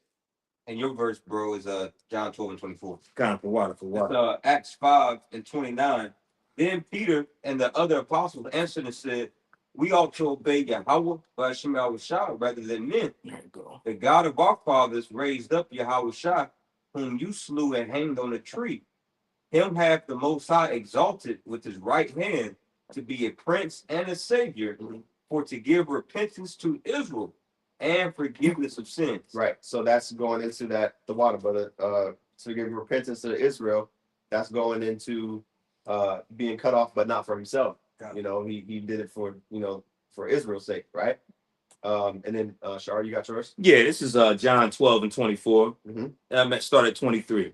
And your verse, bro, is John 12 and 24. Kind for water, for water. It's, Acts 5 and 29. Then Peter and the other apostles answered and said, we ought to obey Yahweh by Shem Shah rather than men. There you go. The God of our fathers raised up Yahweh Shah, whom you slew and hanged on a tree. Him hath the Most High exalted with his right hand to be a prince and a savior, for to give repentance to Israel and forgiveness of sins. Right. So that's going into that the water, brother. To give repentance to Israel, that's going into being cut off, but not for himself. You know, he did it for for Israel's sake, right? And then Shar, you got yours? Yeah, this is John 12 and 24. Mhm. Start at 23.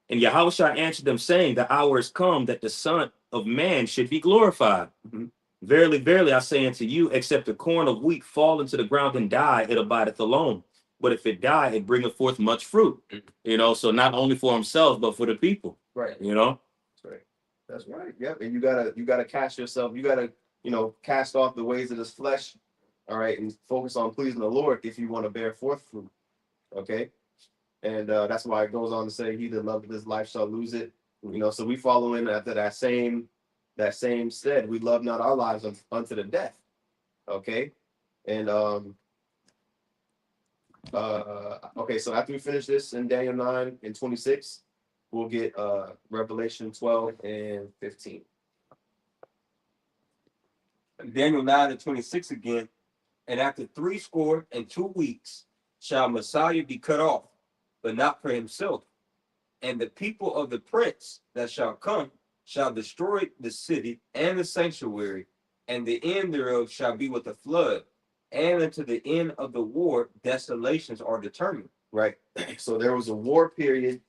And Yahushua answered them, saying, the hour is come that the Son of Man should be glorified. Mhm. Verily, verily, I say unto you, except a corn of wheat fall into the ground and die, it abideth alone. But if it die, it bringeth forth much fruit. So not only for himself, but for the people. Right. That's right. That's right. Yep. And you gotta cast yourself. You gotta cast off the ways of this flesh. All right, and focus on pleasing the Lord if you want to bear forth fruit. Okay. And that's why it goes on to say, he that loveth his life shall lose it. So we follow in after that same stead. We love not our lives unto the death. Okay. And okay, so after we finish this in Daniel 9 and 26, we'll get Revelation 12 and 15. Daniel 9 and 26 again. And after 62 weeks shall Messiah be cut off, but not for himself. And the people of the prince that shall come shall destroy the city and the sanctuary, and the end thereof shall be with a flood. And unto the end of the war, desolations are determined. Right. So there was a war period,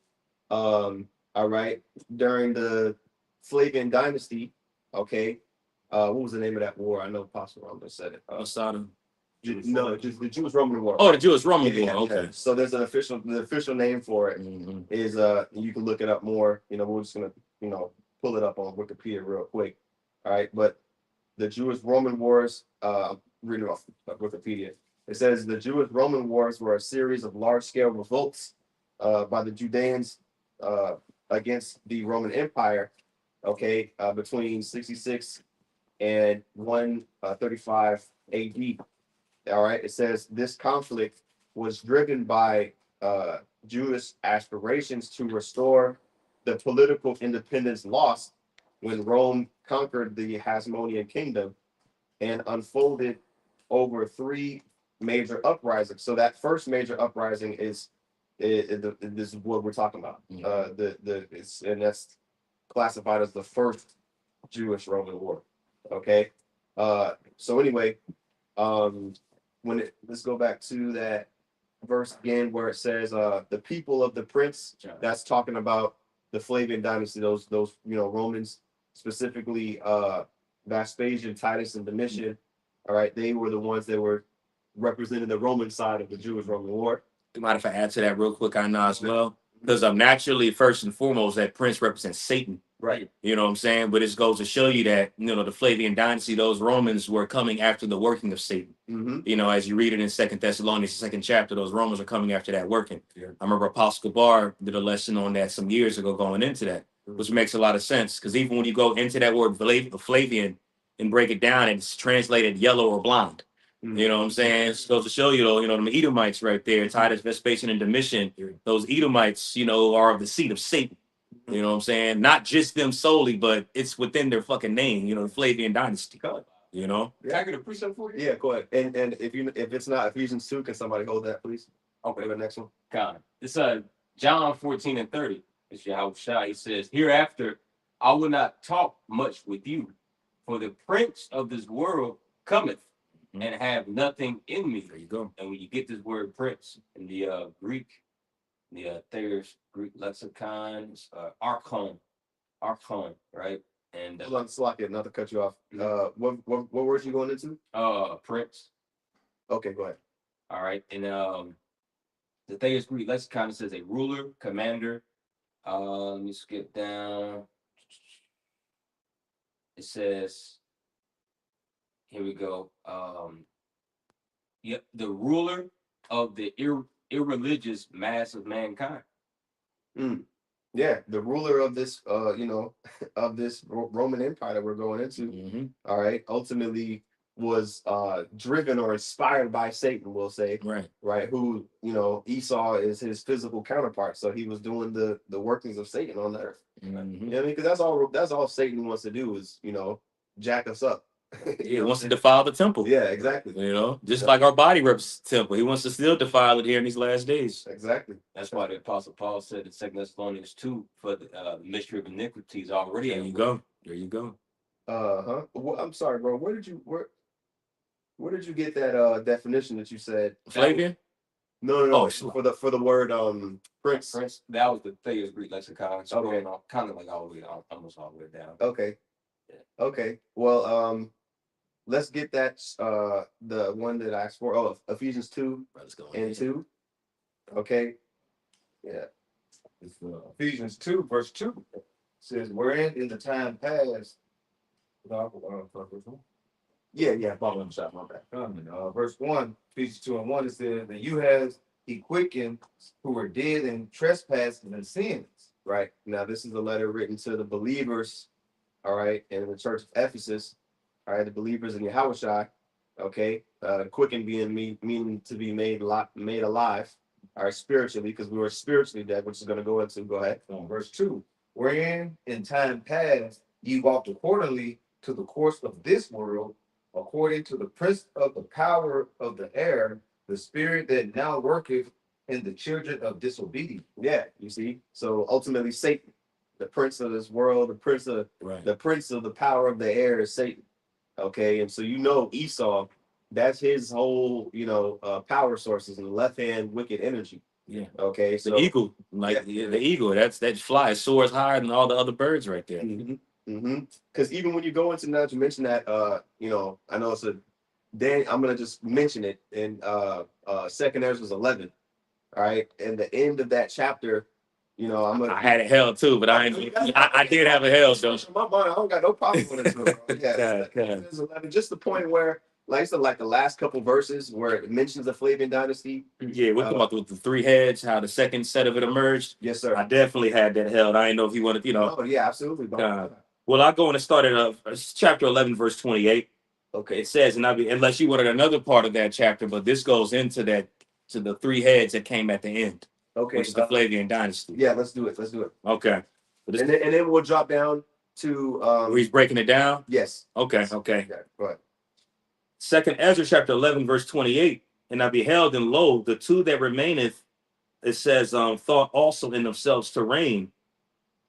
all right, during the Flavian dynasty. Okay. What was the name of that war? I know Apostle Roman said it. Sodom. No, just the Jewish-Roman War. Oh, the Jewish Roman Yeah, War. Okay. So there's the official name for it is you can look it up more. We're just gonna pull it up on Wikipedia real quick. All right, but the Jewish-Roman Wars, reading off of Wikipedia, it says the Jewish-Roman Wars were a series of large-scale revolts by the Judeans against the Roman Empire. Okay, between 66 and 135 AD. All right, it says this conflict was driven by Jewish aspirations to restore the political independence lost when Rome conquered the Hasmonean kingdom and unfolded over 3 major uprisings. So that first major uprising is this is what we're talking about. And that's classified as the first Jewish-Roman War. Okay, so anyway, let's go back to that verse again where it says the people of the prince. That's talking about the Flavian dynasty, those Romans, specifically Vespasian, Titus, and Domitian. All right, they were the ones that were representing the Roman side of the Jewish-Roman War. Do you mind if I add to that real quick? I know as well, because naturally, first and foremost, that prince represents Satan. Right. You know what I'm saying? But it goes to show you that, the Flavian dynasty, those Romans were coming after the working of Satan. As you read it in 2 Thessalonians, the 2nd chapter, those Romans are coming after that working. Yeah. I remember Apostle Gabar did a lesson on that some years ago going into that, which makes a lot of sense. Because even when you go into that word Flavian and break it down, it's translated yellow or blind. You know what I'm saying? It goes to show you, though, them Edomites right there, Titus, Vespasian, and Domitian. Those Edomites, are of the seed of Satan. You know what I'm saying? Not just them solely, but it's within their fucking name. The Flavian dynasty. You know? Can I get a precept for you? Yeah, go ahead. And if it's not Ephesians 2, can somebody hold that, please? Okay, The next one. God. It's John 14:30. It's Yahweh Shai. He says, hereafter I will not talk much with you, for the prince of this world cometh and have nothing in me. There you go. And when you get this word prince in the Greek, the Thayer's Greek lexicon, it's archon, right? And Hold on, Slocky, not to cut you off. What words you going into? prince. Okay, go ahead. All right. And the Thayer's Greek lexicon, it says a ruler, commander. Let me skip down. It says, here we go. The ruler of the irreligious mass of mankind. Yeah, the ruler of this, of this Roman Empire that we're going into. Mm-hmm. All right, ultimately was driven or inspired by Satan, we'll say. Right. Who, Esau is his physical counterpart, so he was doing the workings of Satan on the earth. Mm-hmm. You know what I mean? Because that's all Satan wants to do is, jack us up. He wants to defile the temple. Yeah, exactly. Just like our body reps temple. He wants to still defile it here in these last days. Exactly. That's why the Apostle Paul said in 2 Thessalonians 2, for the mystery of iniquity is already. There you go. Well, I'm sorry, bro. Where did you get that definition that you said? Flavian? No. Oh, for the word prince. Prince. That was the Thayer's Greek lexicon. So Okay. kind of like almost all the way down. Okay. Okay. Well, let's get that the one that I asked for. Oh, Ephesians 2 Let's go. and 2. Okay. Yeah. It's Ephesians 2, verse 2. It says, wherein in the time past, Yeah. Following shot, my bad. verse 1, Ephesians 2 and 1, it says, that you has he quickened who were dead in trespasses and sins. Right. Now, this is a letter written to the believers, all right, in the church of Ephesus, all right, the believers in Yahushua, okay, quicken meaning to be made alive, all right, spiritually, because we were spiritually dead, which is going to go into, go ahead. Verse 2, wherein in time past ye walked accordingly to the course of this world, according to the prince of the power of the air, the spirit that now worketh in the children of disobedience. Yeah, you see, so ultimately Satan, the prince of this world, the prince of the power of the air is Satan. Okay, and so Esau, that's his whole power sources in the left hand wicked energy. Yeah. Okay, so the eagle, the eagle, that flies, soars higher than all the other birds right there. Because even when you go into now, you mention that I know it's then I'm gonna just mention it in 2nd Ezra 11. All right, and the end of that chapter, I had a hell too, but I did have a hell, so my mind, I don't got no problem with it. Bro. Yeah, God. 11, just the point where, like the last couple verses where it mentions the Flavian dynasty. Yeah, we're talking about with the 3 heads, how the second set of it emerged. Yes, sir. I definitely had that hell. I didn't know if you wanted, Oh, yeah, absolutely. Well, I'll go and start at chapter 11, verse 28. Okay, it says, and unless you wanted another part of that chapter, but this goes into that, to the 3 heads that came at the end. Okay. Which is the Flavian dynasty. Yeah, let's do it. Okay. And then we'll drop down to where he's breaking it down? Yes. Okay. Yeah, go ahead. 2nd Ezra chapter 11, verse 28. And I beheld, and lo, the 2 that remaineth, it says, thought also in themselves to reign.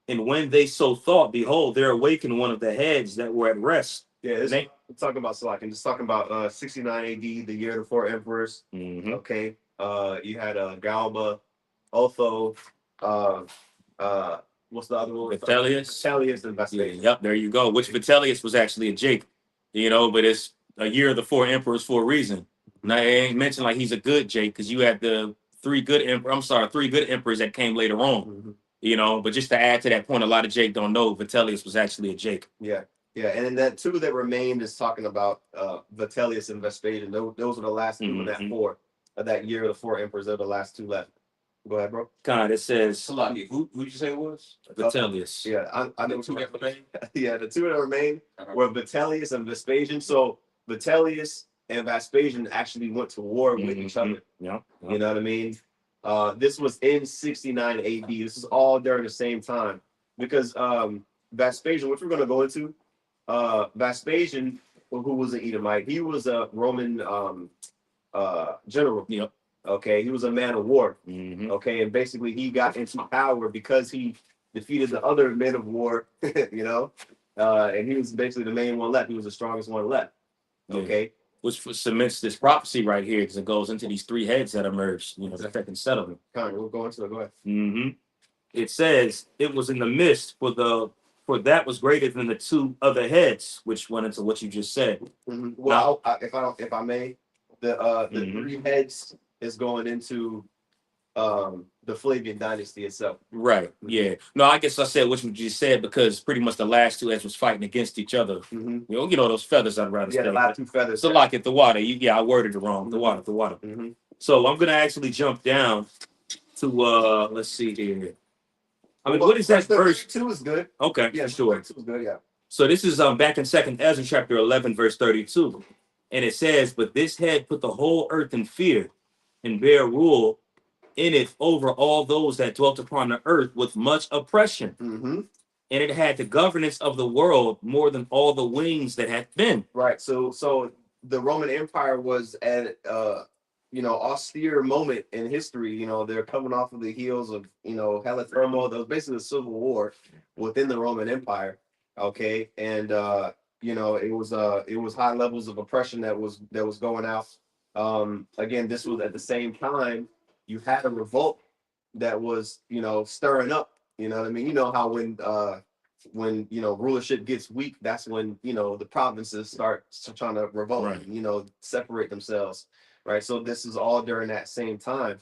And when they so thought, behold, there awakened one of the heads that were at rest. Yeah, I'm talking about Slack. Just talking about 69 AD, the year of the 4 emperors. Mm-hmm. Okay. You had Galba, Otho, what's the other one? Vitellius and Vespasian. Yep, there you go. Which Vitellius was actually a Jake, but it's a year of the 4 emperors for a reason. Now, I ain't mentioned like he's a good Jake because you had the 3 good emperors that came later on. But just to add to that point, a lot of Jake don't know Vitellius was actually a Jake. Yeah, and then that 2 that remained is talking about Vitellius and Vespasian. Those are the last 2 of that 4 of that year of the 4 emperors. They're the last 2 left. Go ahead, bro. God, it says Who did you say it was? Vitellius. Yeah, I know 2 that remain. Yeah, the 2 that remain were Vitellius and Vespasian. So Vitellius and Vespasian actually went to war with each other. Yeah. You know what I mean? This was in 69 AD. This is all during the same time because Vespasian, which we're going to go into, Vespasian, who was an Edomite, he was a Roman general. Yep. Okay, he was a man of war. Mhm. Okay, and basically he got into power because he defeated the other men of war. You know, and he was basically the main one left. He was the strongest one left. Yeah. Okay. Which cements this prophecy right here because it goes into these three heads that emerged, you know, the second settlement. Connor, we'll go into it. Go ahead. Mm-hmm. It says it was in the midst for that was greater than the two other heads, which went into what you just said. Mm-hmm. Well, if I may, the Mhm. three heads is going into the Flavian dynasty itself. Right. Yeah. No, I guess I said what you just said because pretty much the last two heads was fighting against each other. Mm-hmm. You know those feathers I'd rather Yeah, the say. last two feathers. So like at the water. Yeah, I worded it wrong. The water. Mm-hmm. So I'm gonna actually jump down to let's see here. I mean, Well, what is that verse? 2 is good. Okay, Yeah, sure. 2 is good. Yeah. So this is back in 2nd Ezra chapter 11, verse 32. And it says, but this head put the whole earth in fear and bear rule in it over all those that dwelt upon the earth with much oppression. Mm-hmm. And it had the governance of the world more than all the wings that had been. Right. So the Roman Empire was at austere moment in history. You know, they're coming off of the heels of hella turmoil. There was basically a civil war within the Roman Empire. Okay, and it was high levels of oppression that was going out. Again, this was at the same time you had a revolt that was stirring up. You know what I mean? You know how when rulership gets weak, that's when the provinces start trying to revolt, Right. and, separate themselves, right? So this is all during that same time,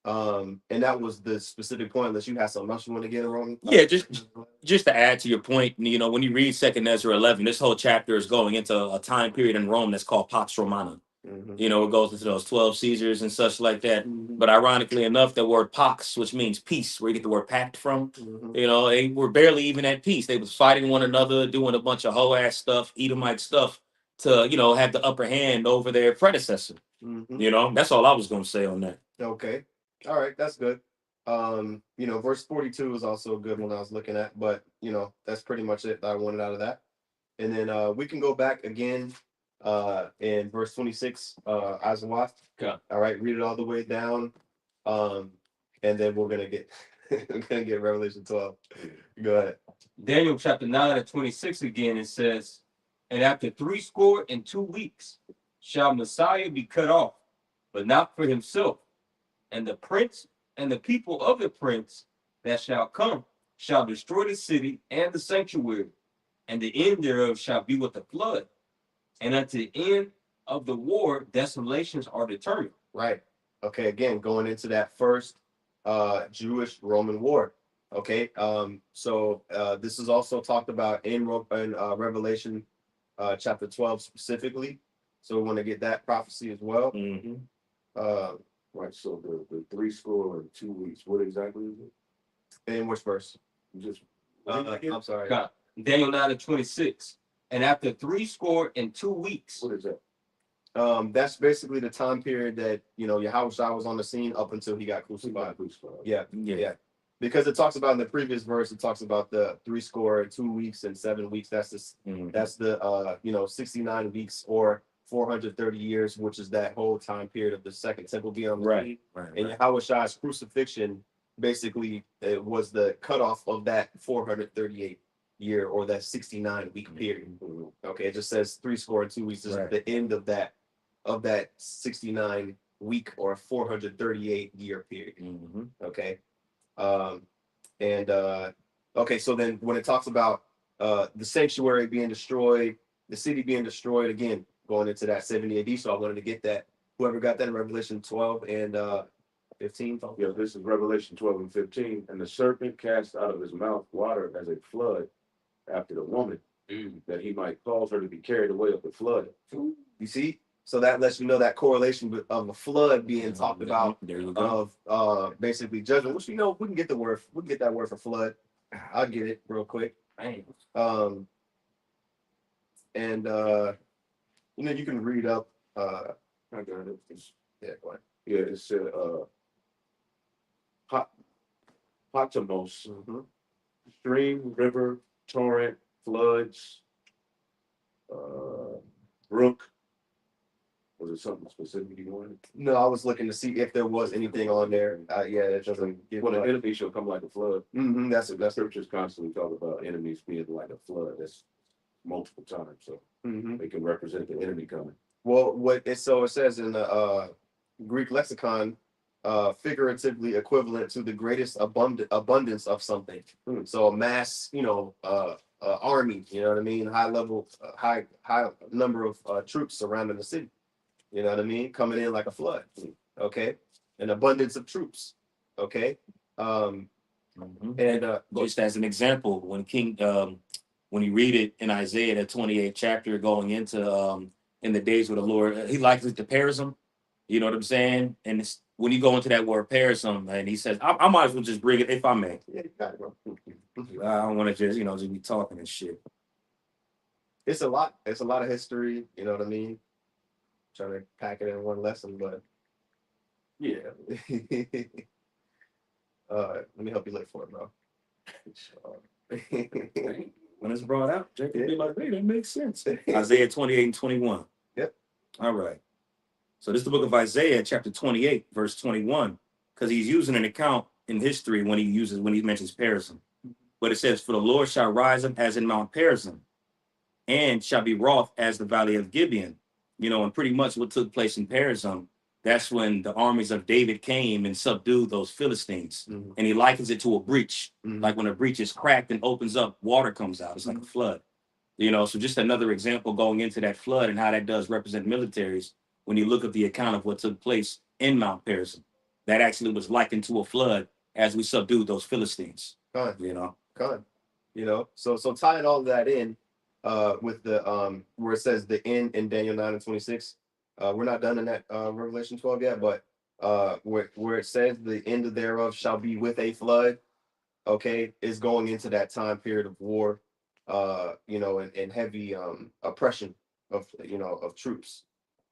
and that was the specific point. Unless you have something else you want to get wrong. Yeah, just to add to your point, when you read 2nd Ezra 11, this whole chapter is going into a time period in Rome that's called Pax Romana. Mhm. It goes into those 12 Caesars and such like that. Mhm. But ironically enough, the word pax, which means peace, where you get the word pact from, Mhm. they were barely even at peace. They was fighting one another, doing a bunch of hoe ass stuff, Edomite stuff to, have the upper hand over their predecessor. Mhm. That's all I was going to say on that. Okay. All right, that's good. Verse 42 is also a good one I was looking at, but that's pretty much it that I wanted out of that. And then we can go back again in verse 26, Azawath. Okay. All right, read it all the way down. And then we're gonna get Revelation 12. Go ahead. Daniel chapter 9 and 26 again, it says, and after 62 weeks shall Messiah be cut off, but not for himself. And the prince and the people of the prince that shall come shall destroy the city and the sanctuary, and the end thereof shall be with the flood. And unto the end of the war, desolations are determined. Right. Okay, again, going into that first Jewish Roman war. Okay. So this is also talked about in Revelation chapter 12 specifically. So we want to get that prophecy as well. Mm-hmm. Right. So the 62 weeks. What exactly is it? In which verse? Just I'm sorry. Daniel 9 and 26. And after 62 weeks. what is that? That's basically the time period that Yahushua was on the scene up until he got crucified. Yeah. Because it talks about in the previous verse, it talks about the 62 weeks and 7 weeks. That's the 69 weeks or 430 years, which is that whole time period of the second temple being on the scene. Right. And Yahushua's crucifixion basically it was the cutoff of that 438 year or that 69 week period. Okay, it just says 62 weeks is Right. the end of that 69 week or 438 year period. Mm-hmm. Okay. Okay, so then when it talks about the sanctuary being destroyed, the city being destroyed, again, going into that 70 AD. So I wanted to get that. Whoever got that in Revelation 12 and 15. Yeah, this is Revelation 12 and 15. And the serpent cast out of his mouth water as a flood after the woman, that he might cause her to be carried away of the flood. You see? So that lets you know that correlation of a flood being talked about There you go. of basically judgment, which we can get that word for flood. I'll get it real quick. Man. And you can read up I got it. Yeah, go ahead. Yeah, it said Potamos, Mhm. stream, river, torrent, floods, brook. Was it something specific you wanted? No, I was looking to see if there was anything on there. Yeah, it doesn't give. Well, an enemy shall come like a flood. That's The that's. scriptures constantly talk about enemies being like a flood. That's multiple times, so they can represent the enemy coming. Well, it says in the Greek lexicon, figuratively equivalent to the greatest abundance of something. So a mass, army. You know what I mean? High level, high number of troops surrounding the city. You know what I mean? Coming in like a flood. Okay, an abundance of troops. Okay, and Just as an example, when you read it in Isaiah, the 28th chapter, going into in the days with the Lord, he likens it to Perism. You know what I'm saying? And it's, when you go into that word Perism, and he says, I might as well just bring it, if I may. yeah, you got it, bro. I don't want to just be talking and shit. It's a lot. It's a lot of history. You know what I mean? Trying to pack it in one lesson, but Yeah. let me help you look for it, bro. When it's brought out, Jacob will be like, hey, that makes sense. Isaiah 28 and 21. Yep. All right. So this is the book of Isaiah, chapter 28, verse 21, because he's using an account in history when he mentions Perism. But it says, for the Lord shall rise up as in Mount Perism, and shall be wroth as the valley of Gibeon. And pretty much what took place in Perism, that's when the armies of David came and subdued those Philistines. And he likens it to a breach. Like when a breach is cracked and opens up, water comes out. It's like a flood. So just another example going into that flood and how that does represent militaries. When you look at the account of what took place in Mount Perism, that actually was likened to a flood as we subdued those Philistines. So tying all of that in with the where it says the end in Daniel 9 and 26. We're not done in that Revelation 12 yet, but where it says the end of thereof shall be with a flood, okay, is going into that time period of war, and heavy oppression of troops.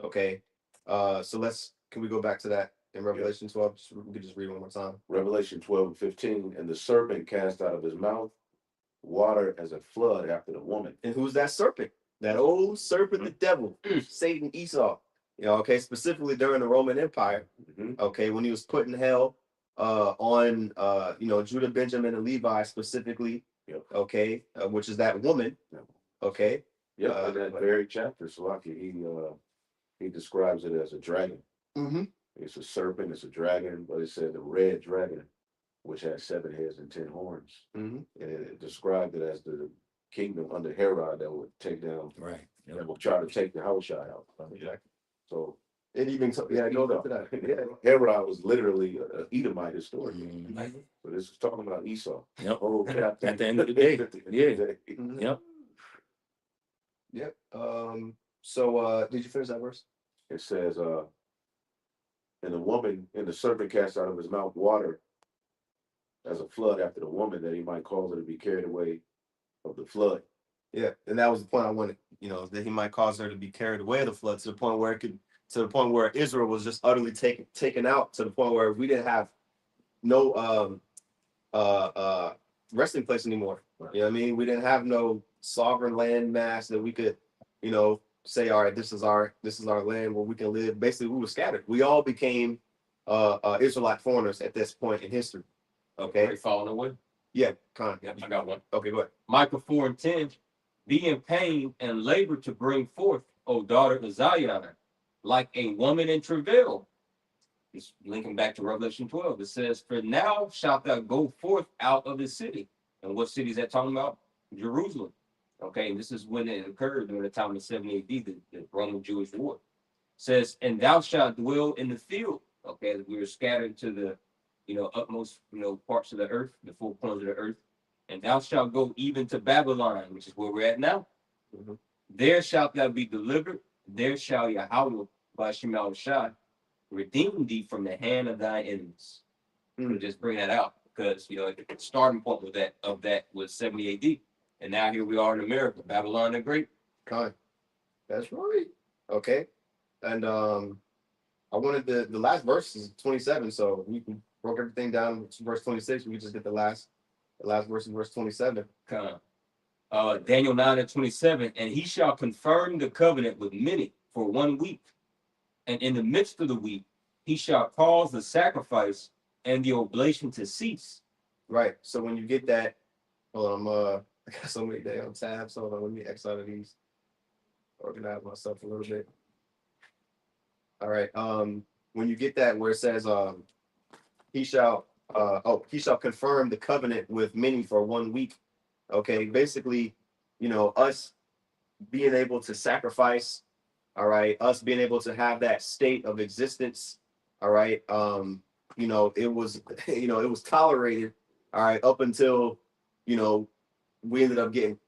Okay. So can we go back to that in Revelation 12? We could just read it one more time. Revelation 12 and 15, and the serpent cast out of his mouth water as a flood after the woman. And who's that serpent? That old serpent, the devil, Satan, Esau. Okay, specifically during the Roman Empire. Okay, when he was put in hell on Judah, Benjamin, and Levi specifically. Okay, which is that woman. Okay. Yeah, in that very chapter, Salaki, he describes it as a dragon. It's a serpent, it's a dragon, but it said the red dragon, which has 7 heads and 10 horns. And it described it as the kingdom under Herod that would take down, that will try to take the Yahushua out. So it even goes up to that. Yeah, Herod was literally an Edomite historian. So this is talking about Esau. At the end of the day. Yep. So did you finish that verse? It says, and the serpent cast out of his mouth water as a flood after the woman, that he might cause her to be carried away of the flood. Yeah, and that was the point I wanted, that he might cause her to be carried away of the flood to the point where Israel was just utterly taken out, to the point where we didn't have no resting place anymore. You know what I mean? We didn't have no sovereign land mass that we could, say, all right, this is our land where we can live. Basically, we were scattered. We all became Israelite foreigners at this point in history. Okay. Are you following away? Yeah, kind of. Yeah, I got one. Okay, go ahead. Micah 4 and 10. Be in pain and labor to bring forth, O daughter of Zion, like a woman in travail. It's linking back to Revelation 12. It says, for now shalt thou go forth out of the city. And what city is that talking about? Jerusalem. Okay, and this is when it occurred during the time of the 70 AD, the Roman-Jewish war. It says, and thou shalt dwell in the field. Okay, we were scattered to the utmost parts of the earth, the 4 corners of the earth. And thou shalt go even to Babylon, which is where we're at now. There shalt thou be delivered. There shall Yahweh Bashim al-Shah redeem thee from the hand of thy enemies. Just bring that out, because the starting point of that was 70 AD. And now here we are in America, Babylon the Great. That's right. Okay. And I wanted the last verse is 27, so we can broke everything down to verse 26. We can just get the last verse in verse 27. Daniel 9:27, and he shall confirm the covenant with many for 1 week. And in the midst of the week, he shall cause the sacrifice and the oblation to cease. Right. So when you get that, hold on, I got so many damn tabs. Hold on, let me X out of these. Organize myself a little bit. All right. When you get that where it says he shall confirm the covenant with many for 1 week. Okay, basically, us being able to sacrifice, all right, us being able to have that state of existence, all right. It was it was tolerated, all right, up until we ended up getting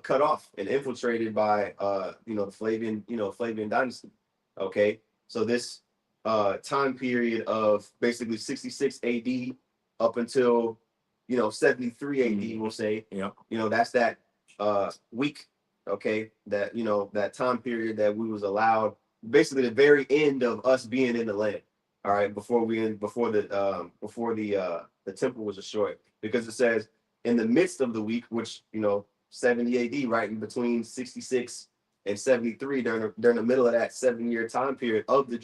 cut off and infiltrated by the Flavian dynasty. Okay, so this time period of basically 66 AD up until 73 AD, we'll say. Yeah. That's that week, okay, that that time period that we was allowed, basically the very end of us being in the land, all right, before the temple was destroyed, because it says in the midst of the week, which 70 AD, right in between 66 and 73, during the middle of that 7-year time period of the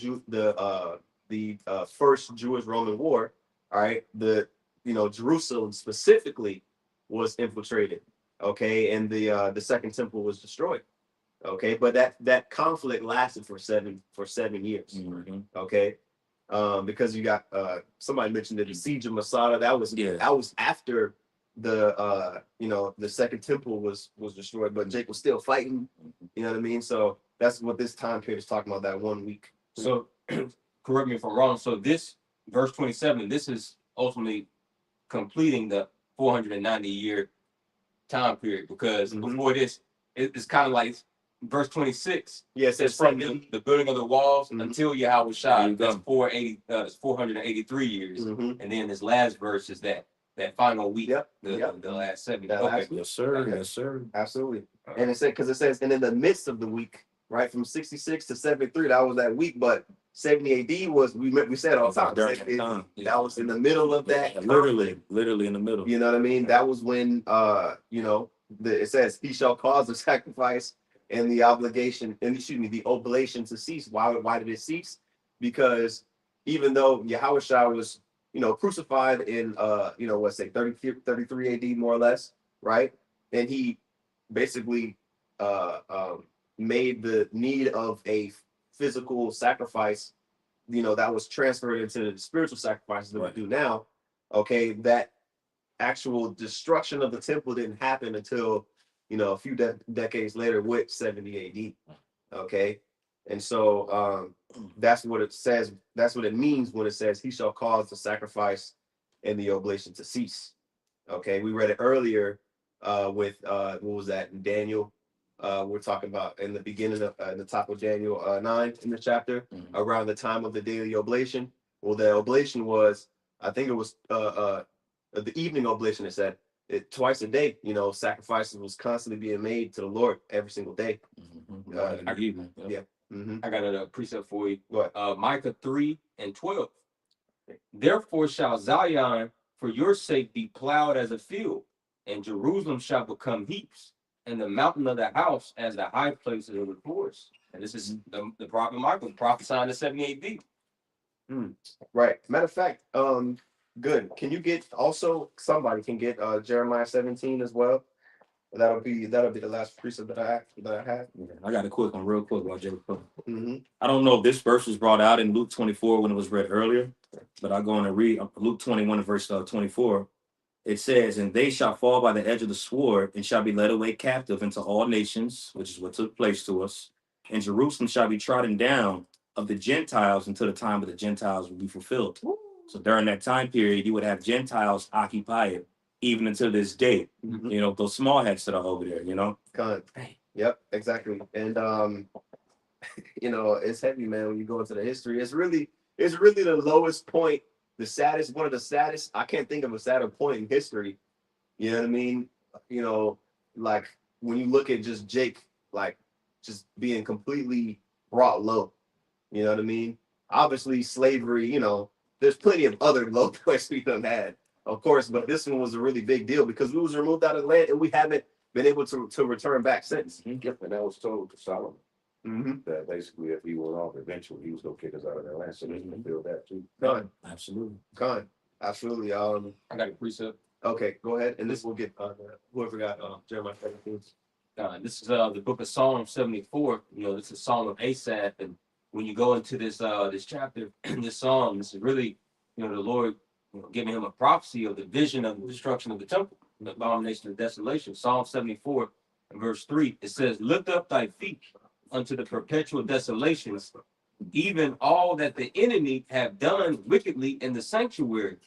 first Jewish-Roman War, all right, Jerusalem specifically was infiltrated, okay, and the second temple was destroyed, okay, but that conflict lasted for 7 years, okay, because you got somebody mentioned that the siege of Masada, that was after the second temple was destroyed, but Jake was still fighting, you know what I mean? So that's what this time period is talking about, that 1 week. So correct me if I'm wrong. So this verse 27, this is ultimately completing the 490-year time period, because before this, it's kind of like verse 26. Yeah, it says It's from the building of the walls until Yahweh Shai. That's 483 years. And then this last verse is that final week. Yep. The last 70. That Okay. last week. Yes, sir. Okay. Yes, sir. Absolutely. And it says, and in the midst of the week, right, from 66 to 73, that was that week, but 70 AD was, we said all the time, During that time. that was in the middle of that. Literally in the middle. You know what I mean? That was when it says he shall cause the sacrifice and the the oblation to cease. Why did it cease? Because even though Yahushua was crucified in 33 AD more or less, right? And he basically made the need of a physical sacrifice, that was transferred into the spiritual sacrifices that we do now. Okay, that actual destruction of the temple didn't happen until a few decades later with 70 AD. Okay, and so that's what it says. That's what it means when it says he shall cause the sacrifice and the oblation to cease. Okay, we read it earlier with what was that in Daniel? We're talking about in the beginning of the top of Daniel 9 in the chapter, around the time of the daily oblation. Well, the oblation was, I think it was the evening oblation. It said twice a day. Sacrifices was constantly being made to the Lord every single day. I got a precept for you. What? Micah 3:12. Therefore shall Zion for your sake be plowed as a field, and Jerusalem shall become heaps, and the mountain of the house as the high places of the forest. And this is the prophet Michael prophesying in 70 AD. Right. Matter of fact, good. Can you get somebody can get Jeremiah 17 as well? That'll be the last precept that I have. Yeah, I got a quick one, real quick, while Jay was putting. I don't know if this verse was brought out in Luke 24 when it was read earlier, but I'll go on and read Luke 21 and verse 24. It says, and they shall fall by the edge of the sword and shall be led away captive into all nations, which is what took place to us. And Jerusalem shall be trodden down of the Gentiles until the time of the Gentiles will be fulfilled. So during that time period, you would have Gentiles occupy it, even until this day. Those small heads that are over there, Yep, exactly. And it's heavy, man, when you go into the history. It's really the lowest point, one of the saddest. I can't think of a sadder point in history. You know what I mean? Like when you look at just Jake, like just being completely brought low. You know what I mean? Obviously, slavery, you know, there's plenty of other low points we done had, of course, but this one was a really big deal because we was removed out of the land and we haven't been able to return back since. Yep, and that was told to Solomon Mm-hmm. that basically if he went off, eventually he was gonna kick us out of that land. So they can build that too. Con, Absolutely. absolutely. I got a precept. Okay, go ahead, and this will get whoever got Jeremiah 17. This is the book of Psalm 74. You know, this is a song of Asaph, and when you go into this this chapter, this psalm, this is really, you know, the Lord, you know, giving him a prophecy of the vision of the destruction of the temple, the abomination of desolation. Psalm 74, and verse 3, it says, "Lift up thy feet unto the perpetual desolations, even all that the enemy have done wickedly in the sanctuary.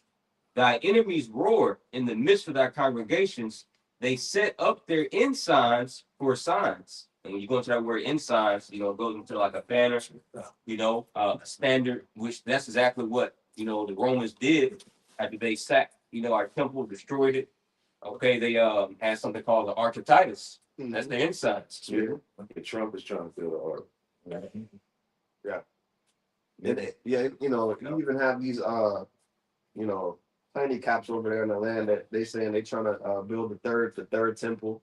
Thy enemies roar in the midst of thy congregations. They set up their ensigns for signs." And when you go into that word ensigns, you know, it goes into like a banner, you know, a standard, which that's exactly what, you know, the Romans did after they sacked, you know, our temple, destroyed it. Okay, they had something called the Arch of Titus. That's their ensigns. Yeah. And Trump is trying to fill the order. Yeah, you know, you even have these you know, tiny caps over there in the land that they saying they trying to build the third temple,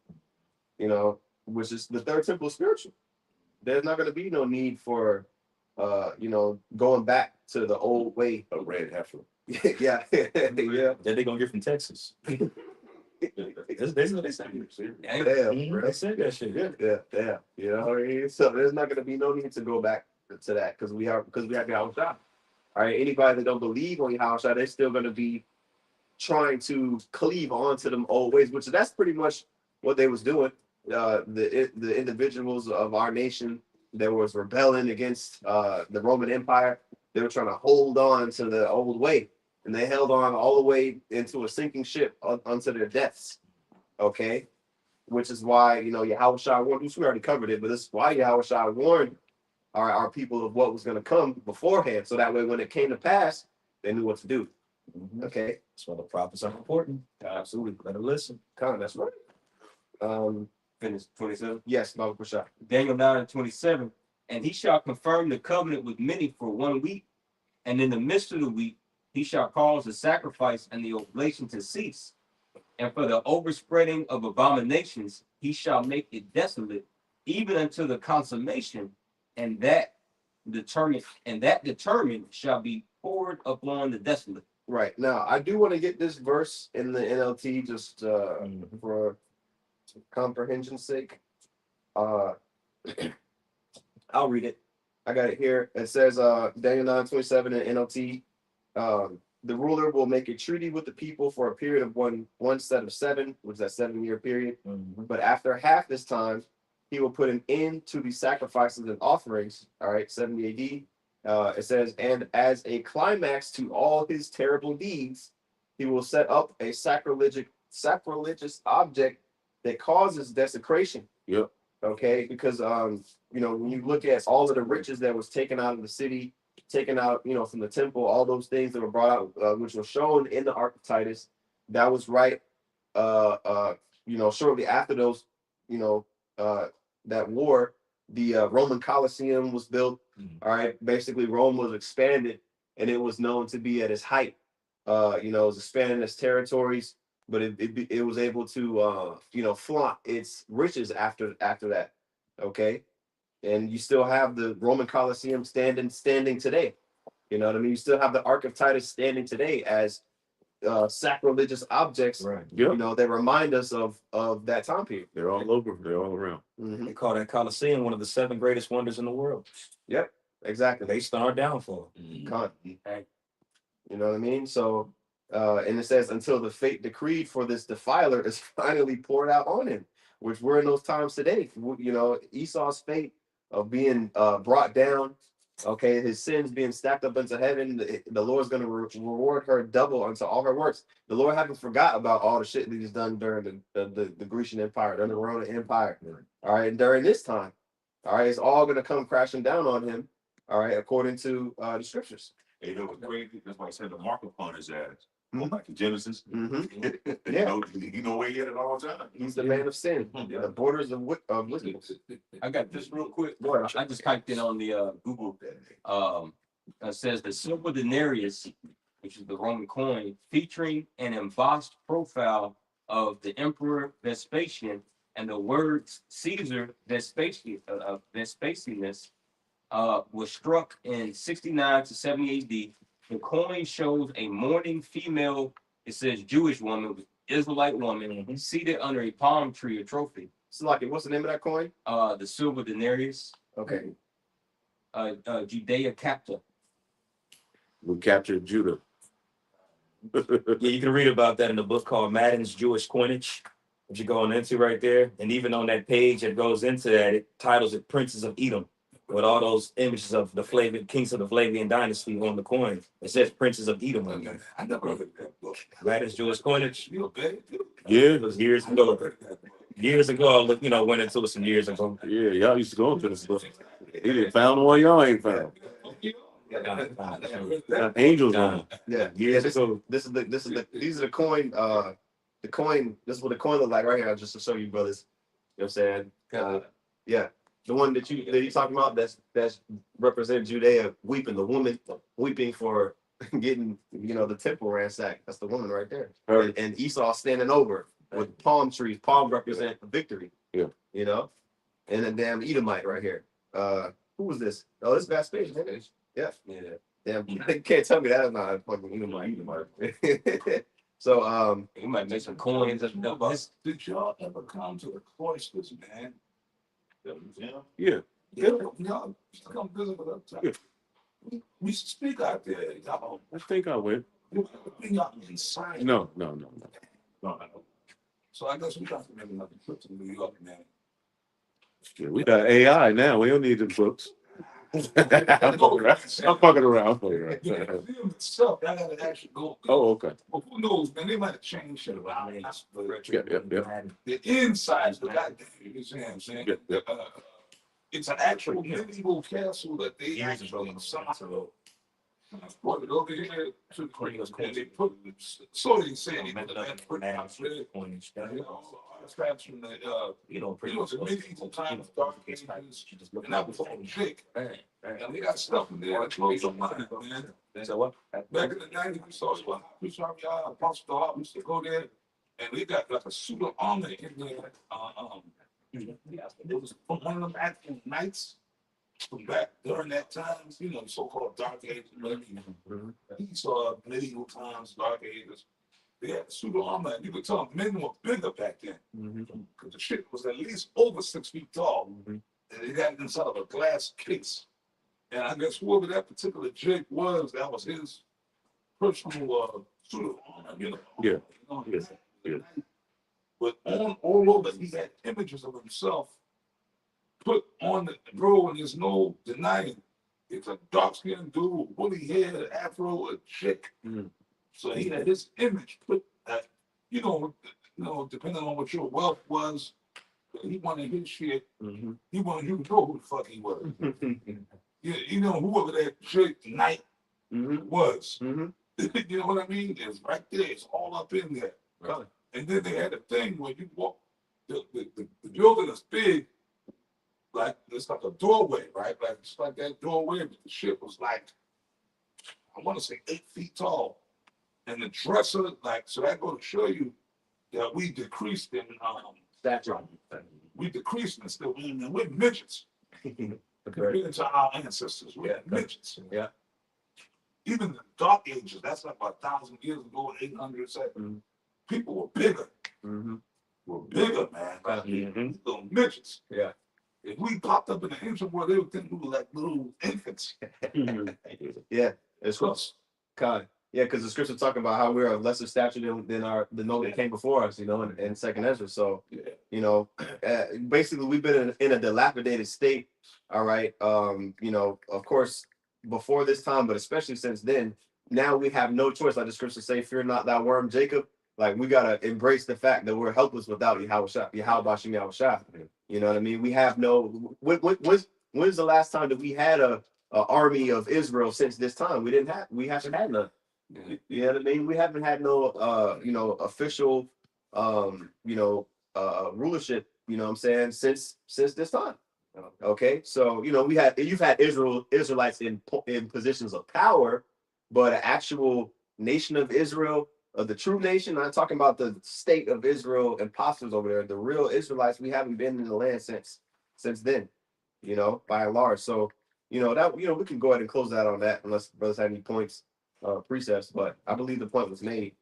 you know, which is the third temple is spiritual. There's not gonna be no need for you know, going back to the old way. A red heifer. Yeah, yeah. That they gonna get from Texas. That's what they say. Damn, bro. They said that shit. Yeah. You know what I mean? So there's not gonna be no need to go back to that because we have Yahweh Shai. All right, anybody that don't believe on Yahweh Shai, they're still gonna be trying to cleave onto them old ways, which that's pretty much what they was doing. The individuals of our nation that was rebelling against the Roman Empire, they were trying to hold on to the old way, and they held on all the way into a sinking ship unto their deaths. Okay, which is why, you know, Yahweh Shai warned, we already covered it, but this is why Yahweh Shai warned our people of what was going to come beforehand, so that way when it came to pass, they knew what to do. Okay, That's why the prophets are important. Absolutely. Better listen. that's right. Finish 27. Yes, Baba Kushai. Daniel 9:27. "And he shall confirm the covenant with many for 1 week, and in the midst of the week he shall cause the sacrifice and the oblation to cease. And for the overspreading of abominations he shall make it desolate, even unto the consummation, and that determined shall be poured upon the desolate." Right now, I do want to get this verse in the NLT just for comprehension's sake. I'll read it. I got it here. It says Daniel 9:27 in NLT. The ruler will make a treaty with the people for a period of one set of 7, which is that 7-year period. But after half this time, he will put an end to the sacrifices and offerings. All right, 70 AD. It says, and as a climax to all his terrible deeds, he will set up a sacrilegious object that causes desecration. Yep. Okay, because you know, when you look at all of the riches that was taken out of the city, taken out, you know, from the temple, all those things that were brought out, which were shown in the Ark of Titus, that was right. You know, shortly after those, you know, that war, the Roman Colosseum was built. All right, basically Rome was expanded, and it was known to be at its height. You know, it was expanding its territories, but it was able to you know, flaunt its riches after that. Okay, and you still have the Roman Colosseum standing today. You know what I mean? You still have the Ark of Titus standing today as sacrilegious objects. Right. You know, they remind us of that time period. They're all over. They're all around. They call that Colosseum one of the 7 greatest wonders in the world. Yep, exactly. Based on our downfall. Con. You know what I mean? So, and it says, until the fate decreed for this defiler is finally poured out on him, which we're in those times today. You know, Esau's fate of being brought down, okay, his sins being stacked up into heaven, the Lord's going to reward her double unto all her works. The Lord hasn't forgot about all the shit that he's done during the Grecian Empire, during the Roman Empire. All right, and during this time, all right, it's all going to come crashing down on him, all right, according to the scriptures. You know what's crazy? That's why I said the mark upon his ass. Go back to Genesis. Yeah. You know where he had it all the time. He's the man of sin. Yeah. The borders of wickedness. I got this real quick. Go ahead. I just typed in on the Google. It says the silver denarius, which is the Roman coin, featuring an embossed profile of the Emperor Vespasian and the words Caesar Vespasianus, was struck in 69 to 70 AD. The coin shows a mourning female, it says Jewish woman, Israelite woman, seated under a palm tree, a trophy. So, like, what's the name of that coin? The silver denarius, Okay. Judea Capta. We captured Judah. Yeah, you can read about that in the book called Madden's Jewish Coinage, which you're going into right there. And even on that page that goes into that, it titles it Princes of Edom, with all those images of the Flavian kings of the Flavian dynasty on the coin. It says Princes of Edom on there. I never heard of that book. Madden's Jewish Coinage. You okay? Yeah, It was years ago. Years ago, I went into it some years ago. yeah, y'all used to go into this book. He didn't found one y'all ain't found. Angels on. Yeah. Years This ago. is these are the coin. The coin. This is what the coin look like right here. Just to show you, brothers. You know what I'm saying? Yeah. The one that you talking about. That's represent Judea weeping. The woman weeping for getting the temple ransacked. That's the woman right there. And Esau standing over with palm trees. Palm represent victory. Yeah. And a damn Edomite right here. Who was this? Oh, this is Vespasian. Isn't it? Yeah. Damn, you can't tell me that is not a fucking Edomite. So You might make some coins and stuff. Did y'all ever come to the cloisters, man? Yeah. Y'all used to come visit with us. Yeah. We used to speak out there, y'all. I think I went. Y'all inside. No. So I guess we got to make another trip to New York, man. Yeah, we got AI now. We don't need the books. I'm fucking around. Yeah, the film itself, I gotta actually go. Oh, okay. Well, who knows, man? They might have changed shit around. Yeah. The inside, the goddamn, you see what I'm saying? Yeah. It's an actual medieval castle that they Years ago. actually somehow brought it over here to and they put so they say they put that put out there, artifacts from the it's a medieval time of dark ages, and that was all Jake. And they got stuff in there that blows your mind, man. So what? Back in the 90s, we saw Apostle Hart used to go there, and we got like a suit of armor in there. It was from one of them African knights from back during that time, so-called Dark Ages. He saw medieval times, Dark Ages. They had a suit of armor, and you could tell men were bigger back then. Because the shit was at least over 6 feet tall. And they got it inside of a glass case. And I guess whoever that particular Jake was, that was his personal suit of armor, Yeah. But all over, he had images of himself put on the bro, and there's no denying. It's a dark-skinned dude, woolly hair, afro, a chick. So he had his image put that, depending on what your wealth was, he wanted his shit. He wanted you to know who the fuck he was. Whoever that chick knight was. You know what I mean? It's right there. It's all up in there. Right. And then they had a thing where you walk, the building is big, like it's like a doorway, right? Like it's like that doorway, but the shit was like, I want to say 8 feet tall. And the dresser, so that go to show you that we decreased in stature. We decreased in still, we're midgets. Compared to our ancestors, we're midgets. Yeah. Even the Dark Ages, that's like about 1,000 years ago, 800, people were bigger. Were bigger, man. Little midgets. Yeah. If we popped up in the ancient world, they would think we were like little infants. Yeah. It's close. God. Yeah, because the scripture talking about how we're of lesser stature than those that came before us, in Second Ezra. So, basically we've been in a dilapidated state. All right. Of course, before this time, but especially since then, now we have no choice. Like the scriptures say, "Fear not thy worm, Jacob." Like we gotta embrace the fact that we're helpless without Yahweh Bashim Yahweh. You know what I mean? We have no. When's the last time that we had a army of Israel since this time. We haven't had none. You know what I mean? We haven't had no official rulership, you know what I'm saying, since this time. Okay, so you've had Israelites in positions of power, but an actual nation of Israel, the true nation. I'm talking about the state of Israel imposters over there, the real Israelites. We haven't been in the land since then, by and large. So we can go ahead and close that on that, unless brothers have any points, precepts. But I believe the point was made.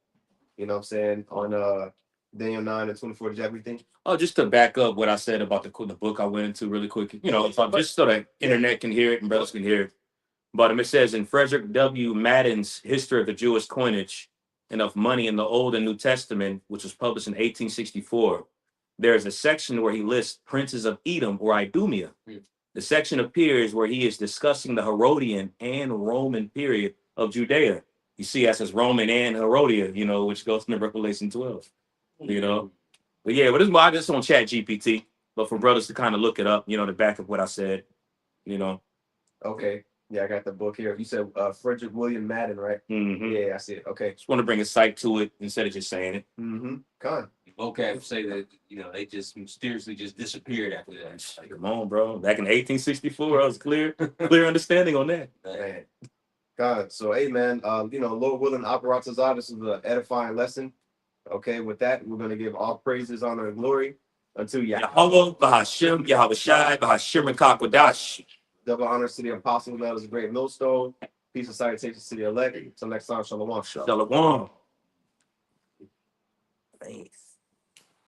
You know what I'm saying, on Daniel 9:24. Did you have anything? Oh, just to back up what I said about the book I went into really quick, just so that internet can hear it and brothers can hear it. But it says in Frederick W. Madden's History of the Jewish Coinage and of Money in the Old and New Testament, which was published in 1864, there's a section where he lists princes of Edom or Idumea. The section appears where he is discussing the Herodian and Roman period of Judea. You see, that says Roman and Herodia, which goes into Revelation 12. But yeah, but this is why I just on Chat GPT, but for brothers to kind of look it up, to back up what I said, Okay. Yeah, I got the book here. You said Frederick William Madden, right? Mm-hmm. Yeah, I see it. Okay. Just want to bring a site to it instead of just saying it. Mm-hmm. Con. vocab say that they just mysteriously just disappeared after that. Like, come on, bro. Back in 1864, I was clear understanding on that. Man. God. So hey man, Lord willing, Aparatazah, this is an edifying lesson. Okay, with that, we're gonna give all praises, honor, and glory unto Yahweh, Bahashim, Yahweh Shai, Bahashim, and Kakwadash. Double honors to the apostle, that was a great millstone. Peace and salutations to the elect. Until next time, shalom. Shalom. Thanks.